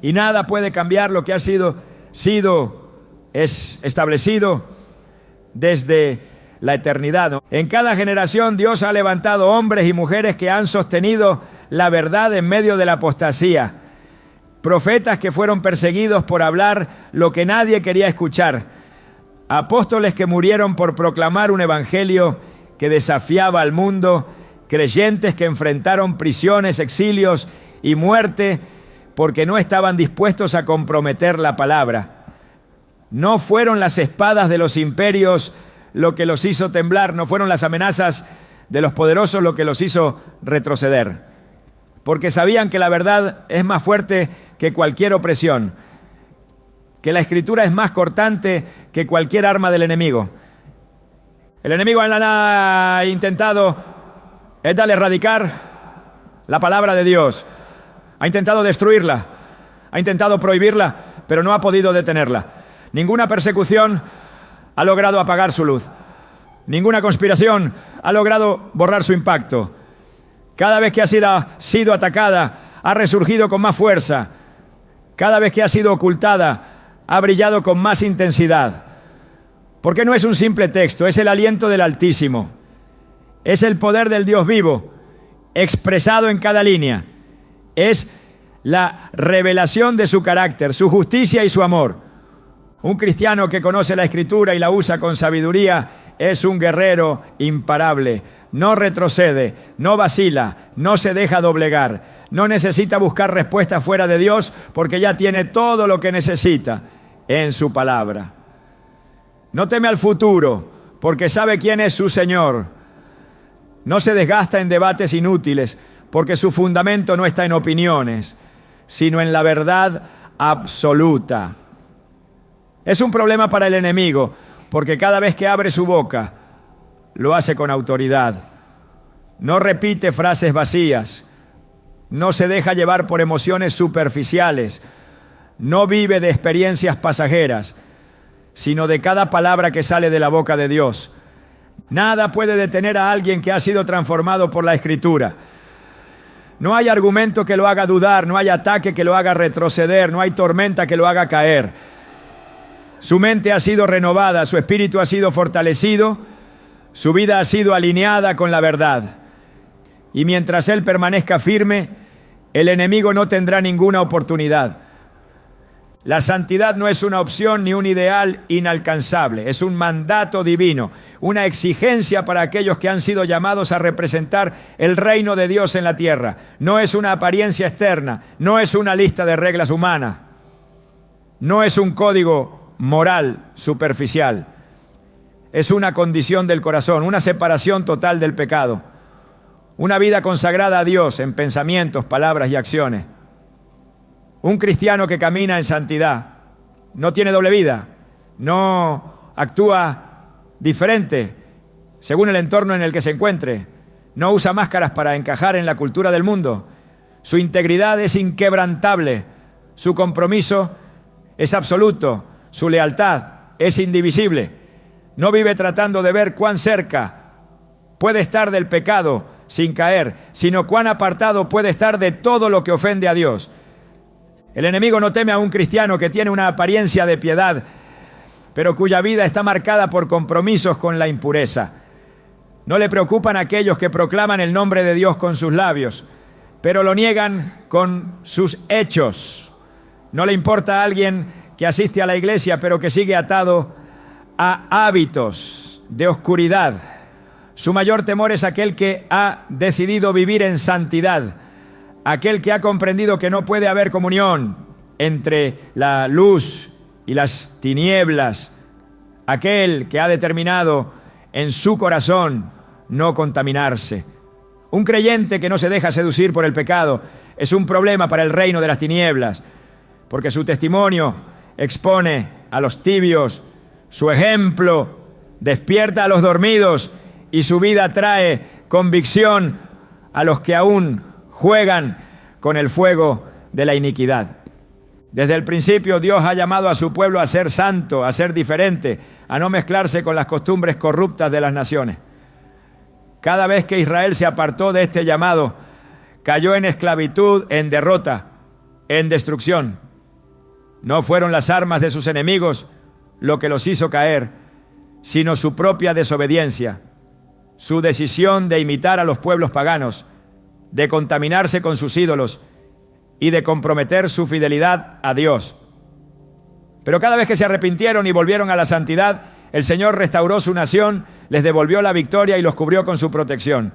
y nada puede cambiar lo que ha sido establecido desde la eternidad. En cada generación Dios ha levantado hombres y mujeres que han sostenido la verdad en medio de la apostasía. Profetas que fueron perseguidos por hablar lo que nadie quería escuchar. Apóstoles que murieron por proclamar un evangelio que desafiaba al mundo. Creyentes que enfrentaron prisiones, exilios y muerte porque no estaban dispuestos a comprometer la palabra. No fueron las espadas de los imperios lo que los hizo temblar, no fueron las amenazas de los poderosos lo que los hizo retroceder, porque sabían que la verdad es más fuerte que cualquier opresión, que la Escritura es más cortante que cualquier arma del enemigo. El enemigo ha intentado erradicar la palabra de Dios, ha intentado destruirla, ha intentado prohibirla, pero no ha podido detenerla. Ninguna persecución ha logrado apagar su luz. Ninguna conspiración ha logrado borrar su impacto. Cada vez que ha sido atacada, ha resurgido con más fuerza. Cada vez que ha sido ocultada, ha brillado con más intensidad. Porque no es un simple texto, es el aliento del Altísimo. Es el poder del Dios vivo, expresado en cada línea. Es la revelación de su carácter, su justicia y su amor. Un cristiano que conoce la Escritura y la usa con sabiduría es un guerrero imparable. No retrocede, no vacila, no se deja doblegar. No necesita buscar respuestas fuera de Dios porque ya tiene todo lo que necesita en su palabra. No teme al futuro porque sabe quién es su Señor. No se desgasta en debates inútiles porque su fundamento no está en opiniones, sino en la verdad absoluta. Es un problema para el enemigo, porque cada vez que abre su boca, lo hace con autoridad. No repite frases vacías, no se deja llevar por emociones superficiales, no vive de experiencias pasajeras, sino de cada palabra que sale de la boca de Dios. Nada puede detener a alguien que ha sido transformado por la Escritura. No hay argumento que lo haga dudar, no hay ataque que lo haga retroceder, no hay tormenta que lo haga caer. Su mente ha sido renovada, su espíritu ha sido fortalecido, su vida ha sido alineada con la verdad. Y mientras él permanezca firme, el enemigo no tendrá ninguna oportunidad. La santidad no es una opción ni un ideal inalcanzable, es un mandato divino, una exigencia para aquellos que han sido llamados a representar el reino de Dios en la tierra. No es una apariencia externa, no es una lista de reglas humanas, no es un código moral superficial, es una condición del corazón, una separación total del pecado, una vida consagrada a Dios en pensamientos, palabras y acciones. Un cristiano que camina en santidad no tiene doble vida, no actúa diferente según el entorno en el que se encuentre, no usa máscaras para encajar en la cultura del mundo. Su integridad es inquebrantable, su compromiso es absoluto, su lealtad es indivisible. No vive tratando de ver cuán cerca puede estar del pecado sin caer, sino cuán apartado puede estar de todo lo que ofende a Dios. El enemigo no teme a un cristiano que tiene una apariencia de piedad, pero cuya vida está marcada por compromisos con la impureza. No le preocupan aquellos que proclaman el nombre de Dios con sus labios, pero lo niegan con sus hechos. No le importa a alguien que asiste a la iglesia, pero que sigue atado a hábitos de oscuridad. Su mayor temor es aquel que ha decidido vivir en santidad, aquel que ha comprendido que no puede haber comunión entre la luz y las tinieblas, aquel que ha determinado en su corazón no contaminarse. Un creyente que no se deja seducir por el pecado es un problema para el reino de las tinieblas, porque su testimonio expone a los tibios, su ejemplo despierta a los dormidos y su vida trae convicción a los que aún juegan con el fuego de la iniquidad. Desde el principio Dios ha llamado a su pueblo a ser santo, a ser diferente, a no mezclarse con las costumbres corruptas de las naciones. Cada vez que Israel se apartó de este llamado, cayó en esclavitud, en derrota, en destrucción. No fueron las armas de sus enemigos lo que los hizo caer, sino su propia desobediencia, su decisión de imitar a los pueblos paganos, de contaminarse con sus ídolos y de comprometer su fidelidad a Dios. Pero cada vez que se arrepintieron y volvieron a la santidad, el Señor restauró su nación, les devolvió la victoria y los cubrió con su protección.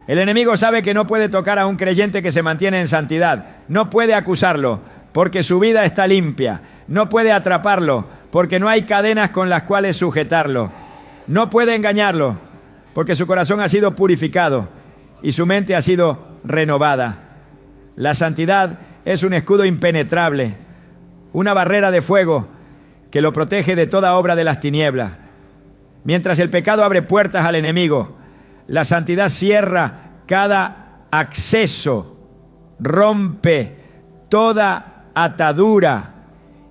El enemigo sabe que no puede tocar a un creyente que se mantiene en santidad, no puede acusarlo porque su vida está limpia, no puede atraparlo porque no hay cadenas con las cuales sujetarlo, no puede engañarlo porque su corazón ha sido purificado y su mente ha sido renovada. La santidad es un escudo impenetrable, una barrera de fuego que lo protege de toda obra de las tinieblas. Mientras el pecado abre puertas al enemigo, la santidad cierra cada acceso, rompe toda atadura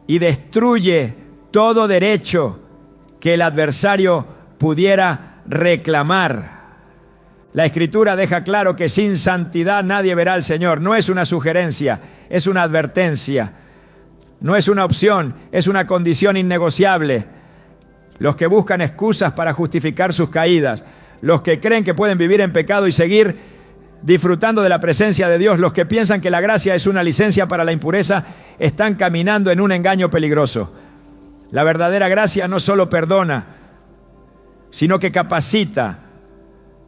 y destruye todo derecho que el adversario pudiera reclamar. La Escritura deja claro que sin santidad nadie verá al Señor. No es una sugerencia, es una advertencia. No es una opción, es una condición innegociable. Los que buscan excusas para justificar sus caídas, los que creen que pueden vivir en pecado y seguir disfrutando de la presencia de Dios, los que piensan que la gracia es una licencia para la impureza, están caminando en un engaño peligroso. La verdadera gracia no solo perdona, sino que capacita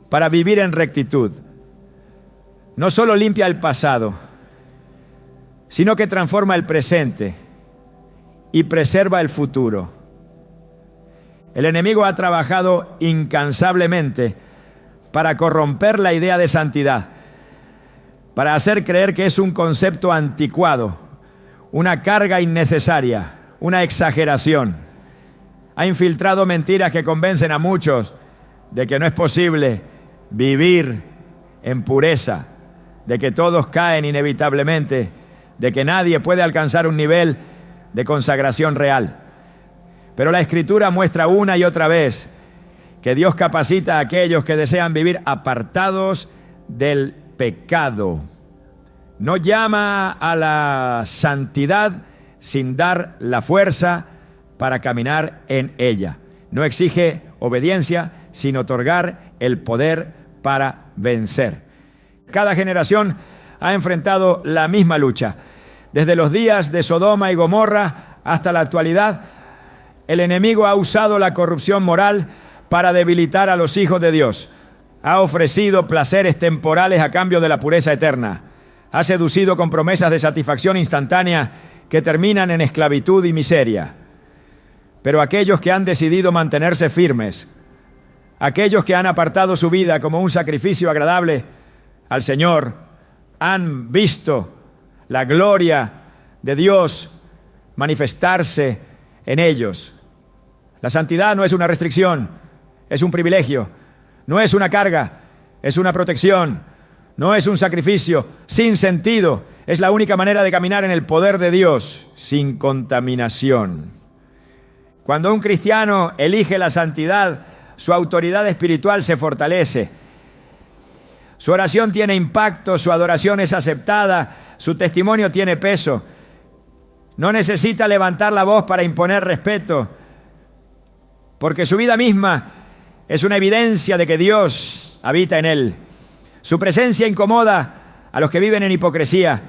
para vivir en rectitud. No solo limpia el pasado, sino que transforma el presente y preserva el futuro. El enemigo ha trabajado incansablemente para corromper la idea de santidad, para hacer creer que es un concepto anticuado, una carga innecesaria, una exageración. Ha infiltrado mentiras que convencen a muchos de que no es posible vivir en pureza, de que todos caen inevitablemente, de que nadie puede alcanzar un nivel de consagración real. Pero la Escritura muestra una y otra vez que Dios capacita a aquellos que desean vivir apartados del pecado. No llama a la santidad sin dar la fuerza para caminar en ella. No exige obediencia sin otorgar el poder para vencer. Cada generación ha enfrentado la misma lucha. Desde los días de Sodoma y Gomorra hasta la actualidad, el enemigo ha usado la corrupción moral para debilitar a los hijos de Dios. Ha ofrecido placeres temporales a cambio de la pureza eterna. Ha seducido con promesas de satisfacción instantánea que terminan en esclavitud y miseria. Pero aquellos que han decidido mantenerse firmes, aquellos que han apartado su vida como un sacrificio agradable al Señor, han visto la gloria de Dios manifestarse en ellos. La santidad no es una restricción, es un privilegio. No es una carga, es una protección. No es un sacrificio sin sentido. Es la única manera de caminar en el poder de Dios, sin contaminación. Cuando un cristiano elige la santidad, su autoridad espiritual se fortalece. Su oración tiene impacto, su adoración es aceptada, su testimonio tiene peso. No necesita levantar la voz para imponer respeto, porque su vida misma es una evidencia de que Dios habita en él. Su presencia incomoda a los que viven en hipocresía.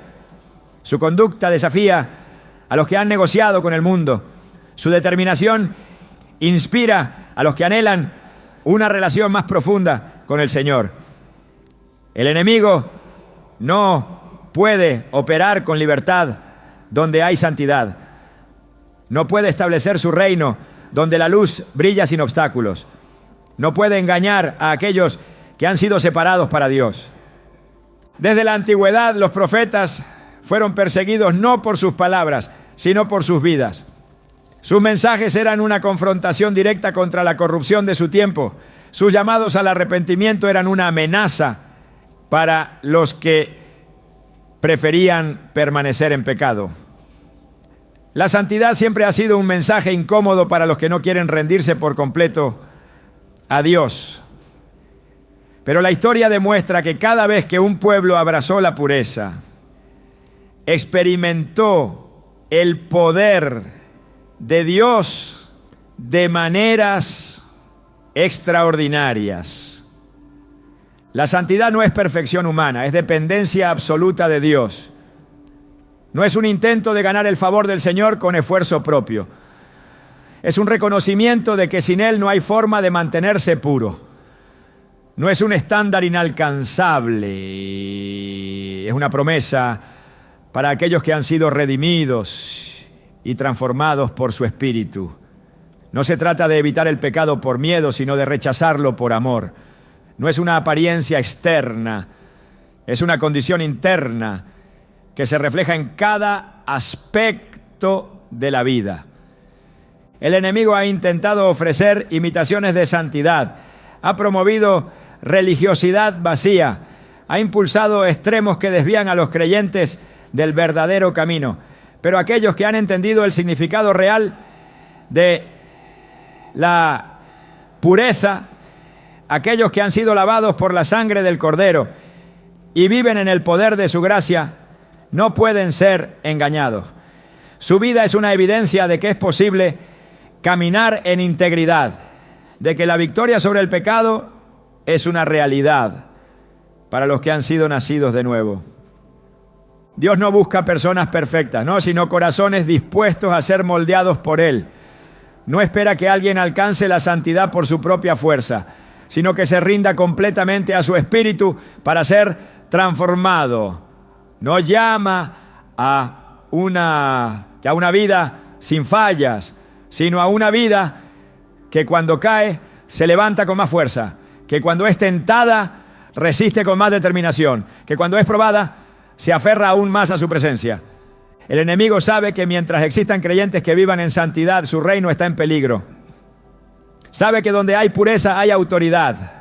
Su conducta desafía a los que han negociado con el mundo. Su determinación inspira a los que anhelan una relación más profunda con el Señor. El enemigo no puede operar con libertad donde hay santidad. No puede establecer su reino donde la luz brilla sin obstáculos. No puede engañar a aquellos que han sido separados para Dios. Desde la antigüedad, los profetas fueron perseguidos no por sus palabras, sino por sus vidas. Sus mensajes eran una confrontación directa contra la corrupción de su tiempo. Sus llamados al arrepentimiento eran una amenaza para los que preferían permanecer en pecado. La santidad siempre ha sido un mensaje incómodo para los que no quieren rendirse por completo a Dios. Pero la historia demuestra que cada vez que un pueblo abrazó la pureza, experimentó el poder de Dios de maneras extraordinarias. La santidad no es perfección humana, es dependencia absoluta de Dios. No es un intento de ganar el favor del Señor con esfuerzo propio. Es un reconocimiento de que sin Él no hay forma de mantenerse puro. No es un estándar inalcanzable. Es una promesa para aquellos que han sido redimidos y transformados por su Espíritu. No se trata de evitar el pecado por miedo, sino de rechazarlo por amor. No es una apariencia externa, es una condición interna que se refleja en cada aspecto de la vida. El enemigo ha intentado ofrecer imitaciones de santidad, ha promovido religiosidad vacía, ha impulsado extremos que desvían a los creyentes del verdadero camino. Pero aquellos que han entendido el significado real de la pureza, aquellos que han sido lavados por la sangre del Cordero y viven en el poder de su gracia, no pueden ser engañados. Su vida es una evidencia de que es posible caminar en integridad, de que la victoria sobre el pecado es una realidad para los que han sido nacidos de nuevo. Dios no busca personas perfectas, ¿no?, sino corazones dispuestos a ser moldeados por Él. No espera que alguien alcance la santidad por su propia fuerza, sino que se rinda completamente a su espíritu para ser transformado. No llama a una vida sin fallas, sino a una vida que cuando cae se levanta con más fuerza, que cuando es tentada resiste con más determinación, que cuando es probada se aferra aún más a su presencia. El enemigo sabe que mientras existan creyentes que vivan en santidad, su reino está en peligro. Sabe que donde hay pureza hay autoridad.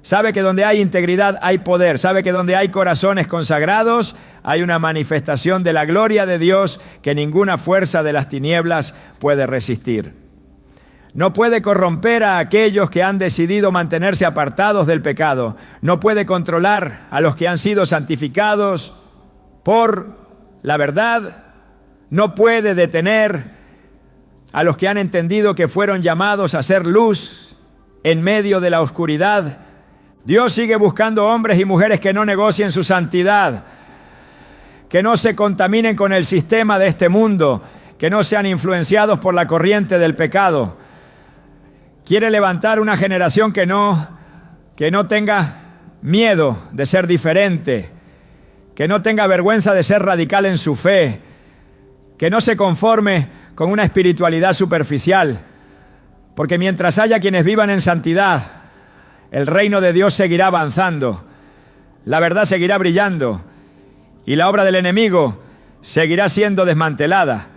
Sabe que donde hay integridad hay poder. Sabe que donde hay corazones consagrados hay una manifestación de la gloria de Dios que ninguna fuerza de las tinieblas puede resistir. No puede corromper a aquellos que han decidido mantenerse apartados del pecado. No puede controlar a los que han sido santificados por la verdad. No puede detener a los que han entendido que fueron llamados a ser luz en medio de la oscuridad. Dios sigue buscando hombres y mujeres que no negocien su santidad, que no se contaminen con el sistema de este mundo, que no sean influenciados por la corriente del pecado. Quiere levantar una generación que no tenga miedo de ser diferente, que no tenga vergüenza de ser radical en su fe, que no se conforme con una espiritualidad superficial, porque mientras haya quienes vivan en santidad, el reino de Dios seguirá avanzando, la verdad seguirá brillando y la obra del enemigo seguirá siendo desmantelada.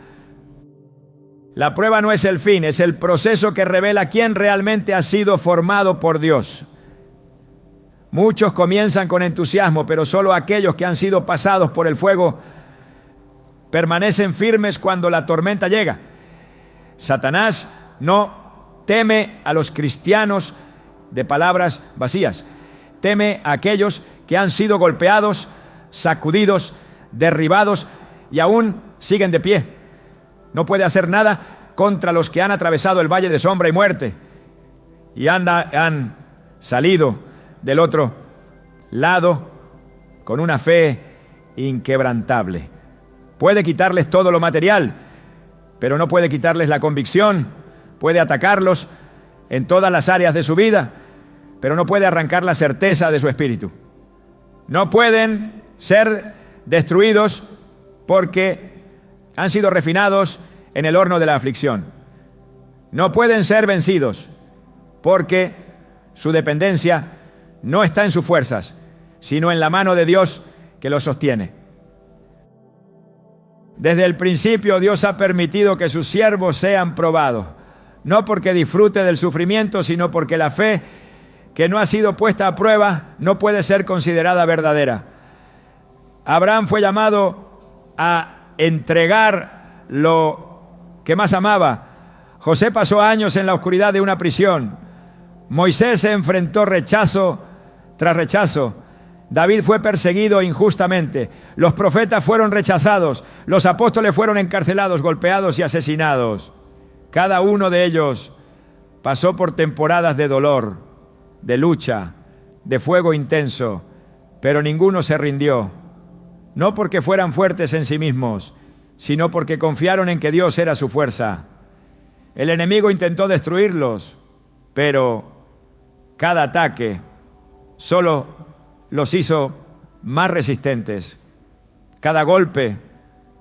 La prueba no es el fin, es el proceso que revela quién realmente ha sido formado por Dios. Muchos comienzan con entusiasmo, pero solo aquellos que han sido pasados por el fuego permanecen firmes cuando la tormenta llega. Satanás no teme a los cristianos de palabras vacías. Teme a aquellos que han sido golpeados, sacudidos, derribados y aún siguen de pie. No puede hacer nada contra los que han atravesado el valle de sombra y muerte y han salido del otro lado con una fe inquebrantable. Puede quitarles todo lo material, pero no puede quitarles la convicción. Puede atacarlos en todas las áreas de su vida, pero no puede arrancar la certeza de su espíritu. No pueden ser destruidos porque han sido refinados en el horno de la aflicción. No pueden ser vencidos porque su dependencia no está en sus fuerzas, sino en la mano de Dios que los sostiene. Desde el principio Dios ha permitido que sus siervos sean probados, no porque disfrute del sufrimiento, sino porque la fe que no ha sido puesta a prueba no puede ser considerada verdadera. Abraham fue llamado a entregar lo que más amaba. José pasó años en la oscuridad de una prisión. Moisés se enfrentó rechazo tras rechazo. David fue perseguido injustamente. Los profetas fueron rechazados. Los apóstoles fueron encarcelados, golpeados y asesinados. Cada uno de ellos pasó por temporadas de dolor, de lucha, de fuego intenso, pero ninguno se rindió. No porque fueran fuertes en sí mismos, sino porque confiaron en que Dios era su fuerza. El enemigo intentó destruirlos, pero cada ataque solo los hizo más resistentes. Cada golpe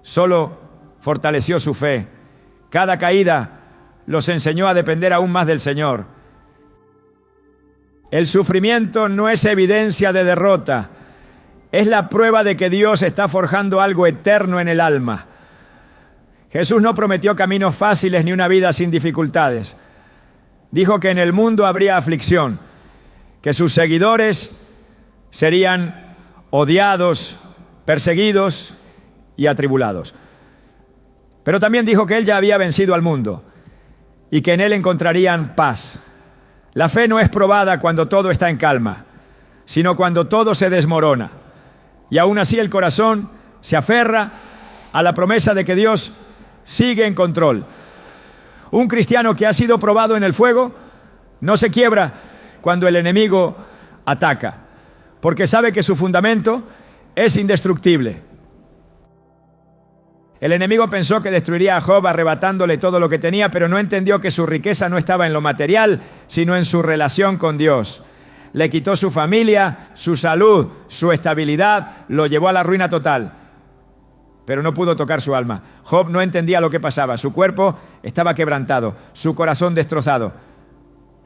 solo fortaleció su fe. Cada caída los enseñó a depender aún más del Señor. El sufrimiento no es evidencia de derrota, es la prueba de que Dios está forjando algo eterno en el alma. Jesús no prometió caminos fáciles ni una vida sin dificultades. Dijo que en el mundo habría aflicción, que sus seguidores serían odiados, perseguidos y atribulados. Pero también dijo que Él ya había vencido al mundo y que en Él encontrarían paz. La fe no es probada cuando todo está en calma, sino cuando todo se desmorona. Y aún así el corazón se aferra a la promesa de que Dios sigue en control. Un cristiano que ha sido probado en el fuego no se quiebra cuando el enemigo ataca, porque sabe que su fundamento es indestructible. El enemigo pensó que destruiría a Job arrebatándole todo lo que tenía, pero no entendió que su riqueza no estaba en lo material, sino en su relación con Dios. Le quitó su familia, su salud, su estabilidad, lo llevó a la ruina total. Pero no pudo tocar su alma. Job no entendía lo que pasaba. Su cuerpo estaba quebrantado, su corazón destrozado,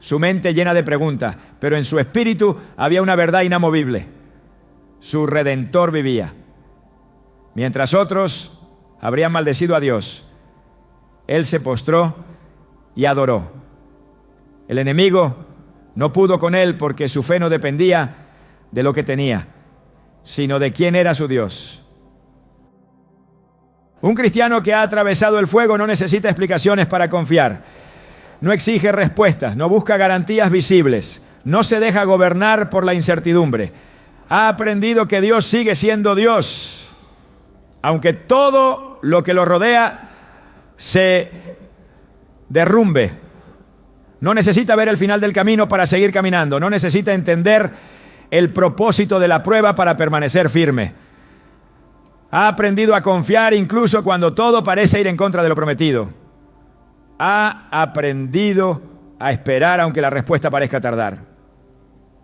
su mente llena de preguntas, pero en su espíritu había una verdad inamovible. Su Redentor vivía. Mientras otros habrían maldecido a Dios, Él se postró y adoró. El enemigo no pudo con él porque su fe no dependía de lo que tenía, sino de quién era su Dios. Un cristiano que ha atravesado el fuego no necesita explicaciones para confiar. no exige respuestas, no busca garantías visibles, no se deja gobernar por la incertidumbre. Ha aprendido que Dios sigue siendo Dios, aunque todo lo que lo rodea se derrumbe. No necesita ver el final del camino para seguir caminando, no necesita entender el propósito de la prueba para permanecer firme. Ha aprendido a confiar incluso cuando todo parece ir en contra de lo prometido. Ha aprendido a esperar aunque la respuesta parezca tardar.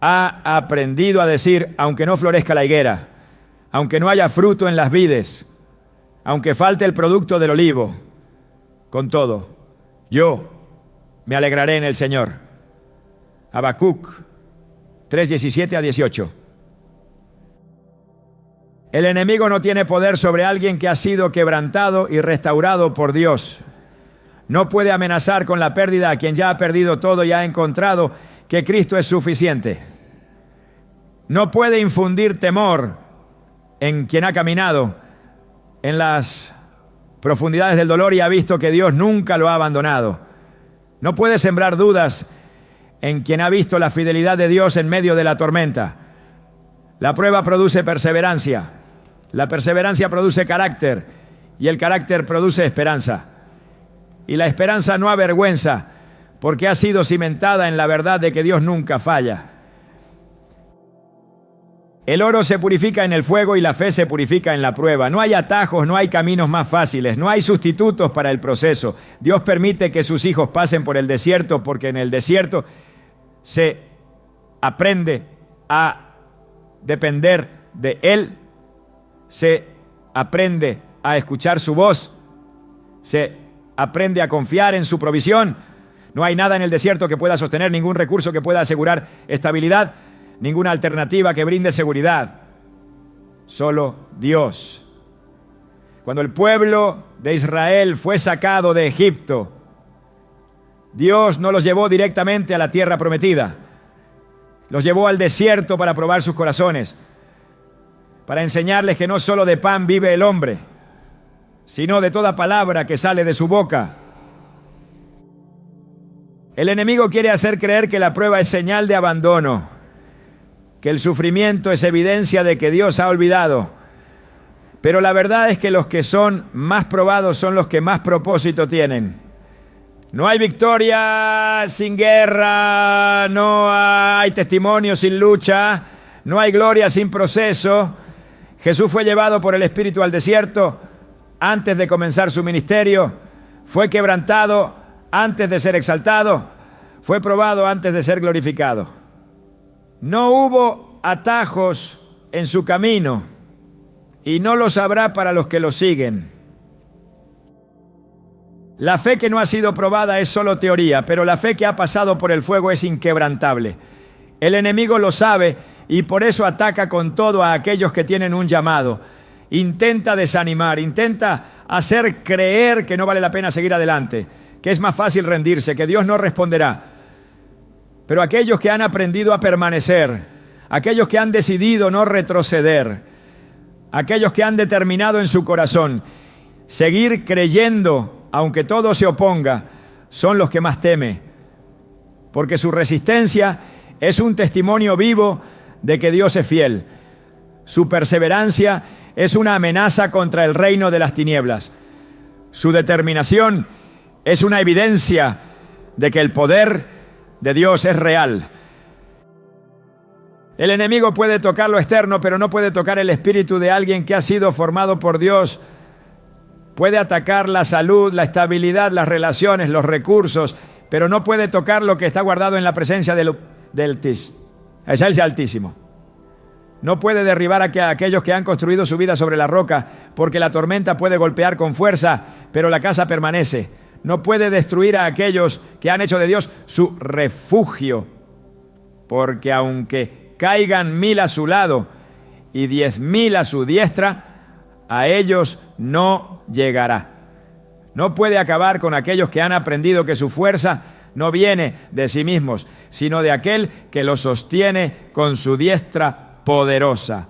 Ha aprendido a decir, aunque no florezca la higuera, aunque no haya fruto en las vides, aunque falte el producto del olivo, con todo, yo me alegraré en el Señor. Habacuc 3:17-18. El enemigo no tiene poder sobre alguien que ha sido quebrantado y restaurado por Dios. No puede amenazar con la pérdida a quien ya ha perdido todo y ha encontrado que Cristo es suficiente. No puede infundir temor en quien ha caminado en las profundidades del dolor y ha visto que Dios nunca lo ha abandonado. No puede sembrar dudas en quien ha visto la fidelidad de Dios en medio de la tormenta. La prueba produce perseverancia, la perseverancia produce carácter y el carácter produce esperanza. Y la esperanza no avergüenza porque ha sido cimentada en la verdad de que Dios nunca falla. El oro se purifica en el fuego y la fe se purifica en la prueba. No hay atajos, no hay caminos más fáciles, no hay sustitutos para el proceso. Dios permite que sus hijos pasen por el desierto porque en el desierto se aprende a depender de Él, se aprende a escuchar su voz, se aprende a confiar en su provisión. No hay nada en el desierto que pueda sostener, ningún recurso que pueda asegurar estabilidad, ninguna alternativa que brinde seguridad. Solo Dios. Cuando el pueblo de Israel fue sacado de Egipto, Dios no los llevó directamente a la tierra prometida. Los llevó al desierto para probar sus corazones, para enseñarles que no solo de pan vive el hombre, sino de toda palabra que sale de su boca. El enemigo quiere hacer creer que la prueba es señal de abandono, que el sufrimiento es evidencia de que Dios ha olvidado. Pero la verdad es que los que son más probados son los que más propósito tienen. No hay victoria sin guerra, no hay testimonio sin lucha, no hay gloria sin proceso. Jesús fue llevado por el Espíritu al desierto antes de comenzar su ministerio, fue quebrantado antes de ser exaltado, fue probado antes de ser glorificado. No hubo atajos en su camino y no los habrá para los que lo siguen. La fe que no ha sido probada es solo teoría, pero la fe que ha pasado por el fuego es inquebrantable. El enemigo lo sabe y por eso ataca con todo a aquellos que tienen un llamado. Intenta desanimar, intenta hacer creer que no vale la pena seguir adelante, que es más fácil rendirse, que Dios no responderá. Pero aquellos que han aprendido a permanecer, aquellos que han decidido no retroceder, aquellos que han determinado en su corazón seguir creyendo aunque todo se oponga, son los que más teme, porque su resistencia es un testimonio vivo de que Dios es fiel. Su perseverancia es una amenaza contra el reino de las tinieblas. Su determinación es una evidencia de que el poder de Dios es real. El enemigo puede tocar lo externo, pero no puede tocar el espíritu de alguien que ha sido formado por Dios. Puede atacar la salud, la estabilidad, las relaciones, los recursos, pero no puede tocar lo que está guardado en la presencia del Altísimo. No puede derribar a aquellos que han construido su vida sobre la roca, porque la tormenta puede golpear con fuerza, pero la casa permanece. No puede destruir a aquellos que han hecho de Dios su refugio, porque aunque caigan 1000 a su lado y 10.000 a su diestra, a ellos no llegará. No puede acabar con aquellos que han aprendido que su fuerza no viene de sí mismos, sino de aquel que los sostiene con su diestra poderosa.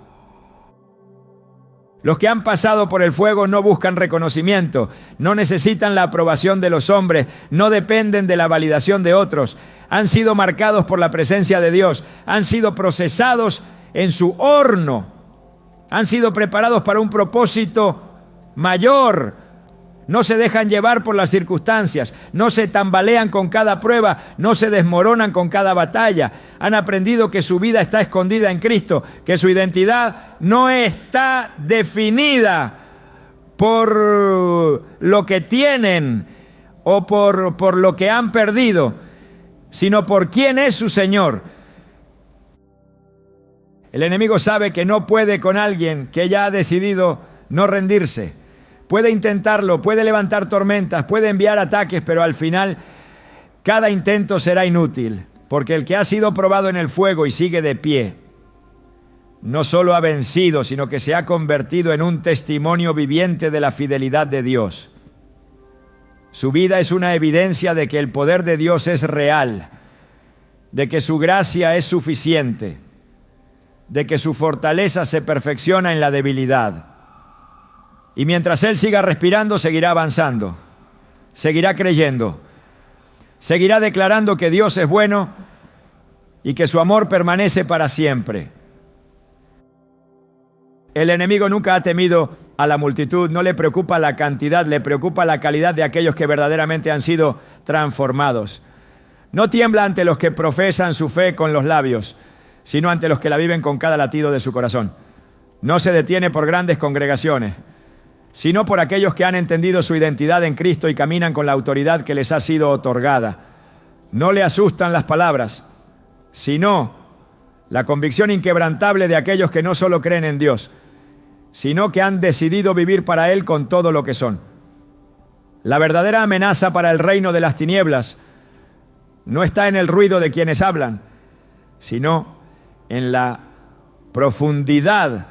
Los que han pasado por el fuego no buscan reconocimiento, no necesitan la aprobación de los hombres, no dependen de la validación de otros. Han sido marcados por la presencia de Dios, han sido procesados en su horno, han sido preparados para un propósito mayor. No se dejan llevar por las circunstancias, no se tambalean con cada prueba, no se desmoronan con cada batalla. Han aprendido que su vida está escondida en Cristo, que su identidad no está definida por lo que tienen o por lo que han perdido, sino por quién es su Señor. El enemigo sabe que no puede con alguien que ya ha decidido no rendirse. Puede intentarlo, puede levantar tormentas, puede enviar ataques, pero al final cada intento será inútil, porque el que ha sido probado en el fuego y sigue de pie, no solo ha vencido, sino que se ha convertido en un testimonio viviente de la fidelidad de Dios. Su vida es una evidencia de que el poder de Dios es real, de que su gracia es suficiente, de que su fortaleza se perfecciona en la debilidad. Y mientras él siga respirando, seguirá avanzando, seguirá creyendo, seguirá declarando que Dios es bueno y que su amor permanece para siempre. El enemigo nunca ha temido a la multitud, no le preocupa la cantidad, le preocupa la calidad de aquellos que verdaderamente han sido transformados. No tiembla ante los que profesan su fe con los labios, sino ante los que la viven con cada latido de su corazón. No se detiene por grandes congregaciones, sino por aquellos que han entendido su identidad en Cristo y caminan con la autoridad que les ha sido otorgada. No le asustan las palabras, sino la convicción inquebrantable de aquellos que no solo creen en Dios, sino que han decidido vivir para Él con todo lo que son. La verdadera amenaza para el reino de las tinieblas no está en el ruido de quienes hablan, sino en la profundidad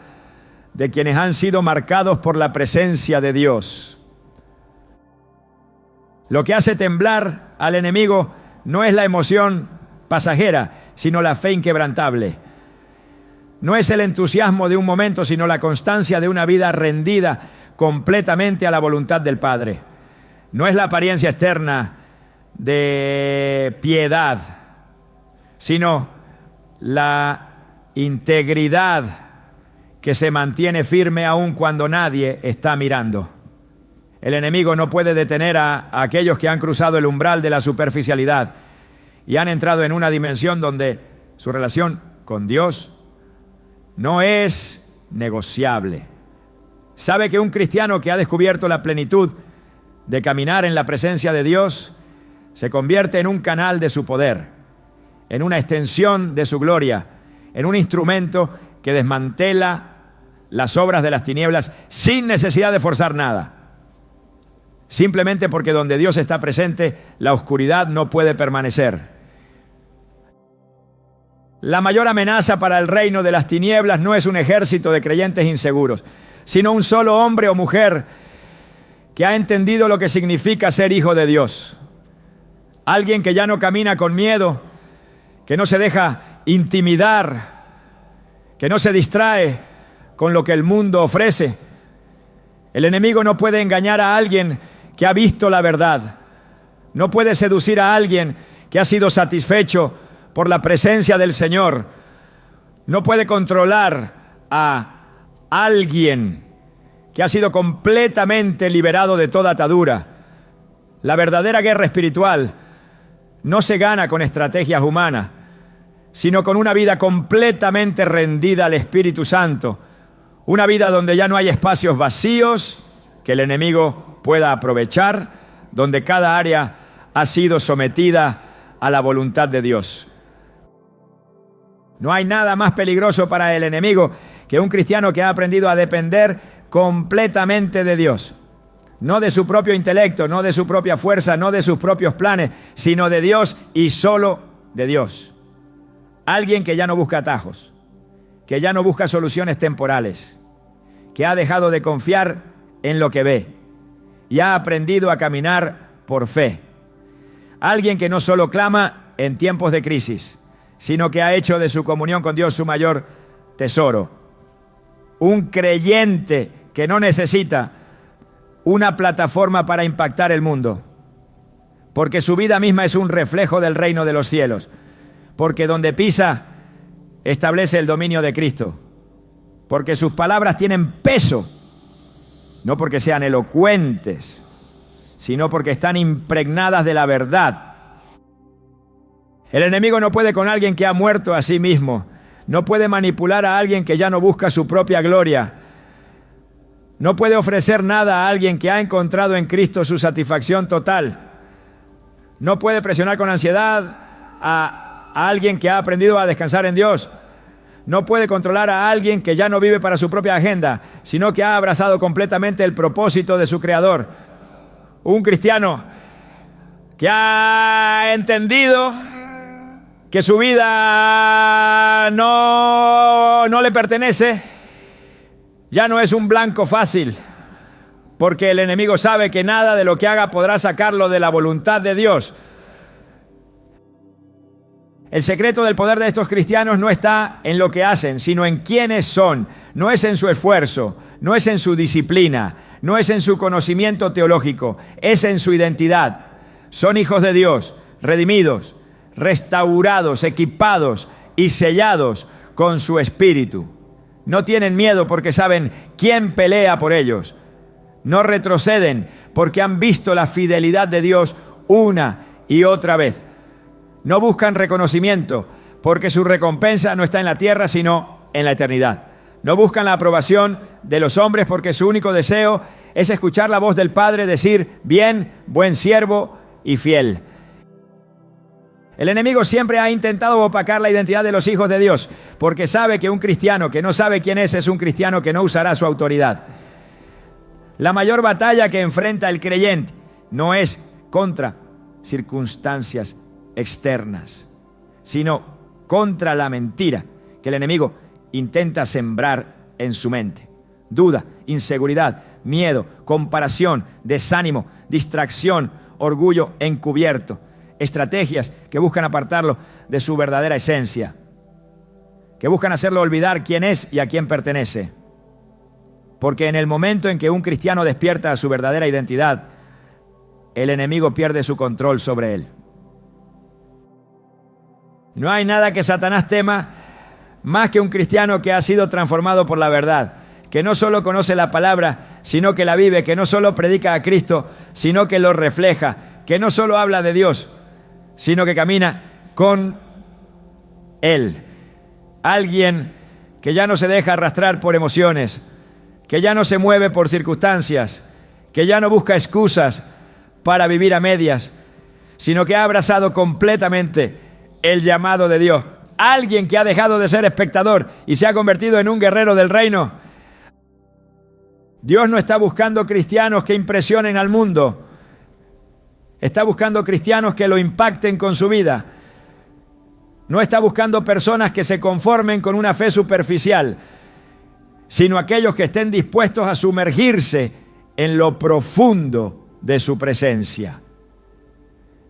de quienes han sido marcados por la presencia de Dios. Lo que hace temblar al enemigo no es la emoción pasajera, sino la fe inquebrantable. No es el entusiasmo de un momento, sino la constancia de una vida rendida completamente a la voluntad del Padre. No es la apariencia externa de piedad, sino la integridad que se mantiene firme aun cuando nadie está mirando. El enemigo no puede detener a aquellos que han cruzado el umbral de la superficialidad y han entrado en una dimensión donde su relación con Dios no es negociable. Sabe que un cristiano que ha descubierto la plenitud de caminar en la presencia de Dios se convierte en un canal de su poder, en una extensión de su gloria, en un instrumento que desmantela las obras de las tinieblas sin necesidad de forzar nada. Simplemente porque donde Dios está presente, la oscuridad no puede permanecer. La mayor amenaza para el reino de las tinieblas no es un ejército de creyentes inseguros, sino un solo hombre o mujer que ha entendido lo que significa ser hijo de Dios. Alguien que ya no camina con miedo, que no se deja intimidar, que no se distrae con lo que el mundo ofrece. El enemigo no puede engañar a alguien que ha visto la verdad. No puede seducir a alguien que ha sido satisfecho por la presencia del Señor. No puede controlar a alguien que ha sido completamente liberado de toda atadura. La verdadera guerra espiritual no se gana con estrategias humanas, sino con una vida completamente rendida al Espíritu Santo. Una vida donde ya no hay espacios vacíos que el enemigo pueda aprovechar, donde cada área ha sido sometida a la voluntad de Dios. No hay nada más peligroso para el enemigo que un cristiano que ha aprendido a depender completamente de Dios. No de su propio intelecto, no de su propia fuerza, no de sus propios planes, sino de Dios y solo de Dios. Alguien que ya no busca atajos, que ya no busca soluciones temporales, que ha dejado de confiar en lo que ve y ha aprendido a caminar por fe. Alguien que no solo clama en tiempos de crisis, sino que ha hecho de su comunión con Dios su mayor tesoro. Un creyente que no necesita una plataforma para impactar el mundo, porque su vida misma es un reflejo del reino de los cielos, porque donde pisa establece el dominio de Cristo, porque sus palabras tienen peso, no porque sean elocuentes, sino porque están impregnadas de la verdad. El enemigo no puede con alguien que ha muerto a sí mismo, no puede manipular a alguien que ya no busca su propia gloria, no puede ofrecer nada a alguien que ha encontrado en Cristo su satisfacción total, no puede presionar con ansiedad a alguien que ha aprendido a descansar en Dios, no puede controlar a alguien que ya no vive para su propia agenda, sino que ha abrazado completamente el propósito de su Creador. Un cristiano que ha entendido que su vida no le pertenece, ya no es un blanco fácil, porque el enemigo sabe que nada de lo que haga podrá sacarlo de la voluntad de Dios. El secreto del poder de estos cristianos no está en lo que hacen, sino en quiénes son. No es en su esfuerzo, no es en su disciplina, no es en su conocimiento teológico, es en su identidad. Son hijos de Dios, redimidos, restaurados, equipados y sellados con su espíritu. No tienen miedo porque saben quién pelea por ellos. No retroceden porque han visto la fidelidad de Dios una y otra vez. No buscan reconocimiento porque su recompensa no está en la tierra sino en la eternidad. No buscan la aprobación de los hombres porque su único deseo es escuchar la voz del Padre decir: bien, buen siervo y fiel. El enemigo siempre ha intentado opacar la identidad de los hijos de Dios, porque sabe que un cristiano que no sabe quién es un cristiano que no usará su autoridad. La mayor batalla que enfrenta el creyente no es contra circunstancias externas, sino contra la mentira que el enemigo intenta sembrar en su mente. Duda, inseguridad, miedo, comparación, desánimo, distracción, orgullo encubierto. Estrategias que buscan apartarlo de su verdadera esencia, que buscan hacerlo olvidar quién es y a quién pertenece. Porque en el momento en que un cristiano despierta a su verdadera identidad, el enemigo pierde su control sobre él. No hay nada que Satanás tema más que un cristiano que ha sido transformado por la verdad, que no solo conoce la palabra, sino que la vive, que no solo predica a Cristo, sino que lo refleja, que no solo habla de Dios, sino que camina con Él. Alguien que ya no se deja arrastrar por emociones, que ya no se mueve por circunstancias, que ya no busca excusas para vivir a medias, sino que ha abrazado completamente el llamado de Dios. Alguien que ha dejado de ser espectador y se ha convertido en un guerrero del reino. Dios no está buscando cristianos que impresionen al mundo. Está buscando cristianos que lo impacten con su vida. No está buscando personas que se conformen con una fe superficial, sino aquellos que estén dispuestos a sumergirse en lo profundo de su presencia.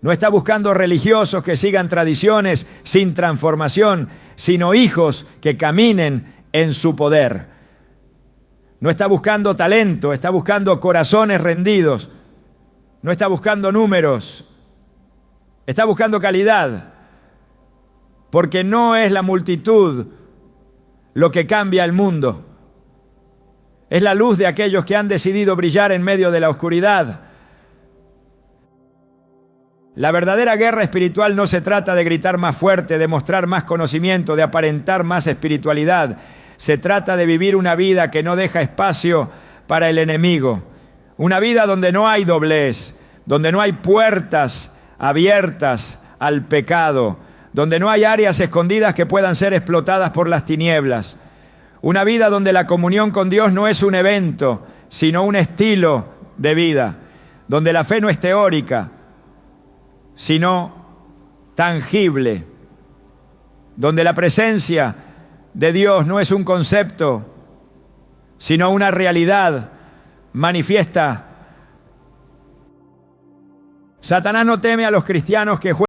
No está buscando religiosos que sigan tradiciones sin transformación, sino hijos que caminen en su poder. No está buscando talento, está buscando corazones rendidos. No está buscando números, está buscando calidad, porque no es la multitud lo que cambia el mundo. Es la luz de aquellos que han decidido brillar en medio de la oscuridad. La verdadera guerra espiritual no se trata de gritar más fuerte, de mostrar más conocimiento, de aparentar más espiritualidad. Se trata de vivir una vida que no deja espacio para el enemigo. Una vida donde no hay doblez, donde no hay puertas abiertas al pecado, donde no hay áreas escondidas que puedan ser explotadas por las tinieblas. Una vida donde la comunión con Dios no es un evento, sino un estilo de vida, donde la fe no es teórica, sino tangible, donde la presencia de Dios no es un concepto, sino una realidad manifiesta. Satanás no teme a los cristianos que juegan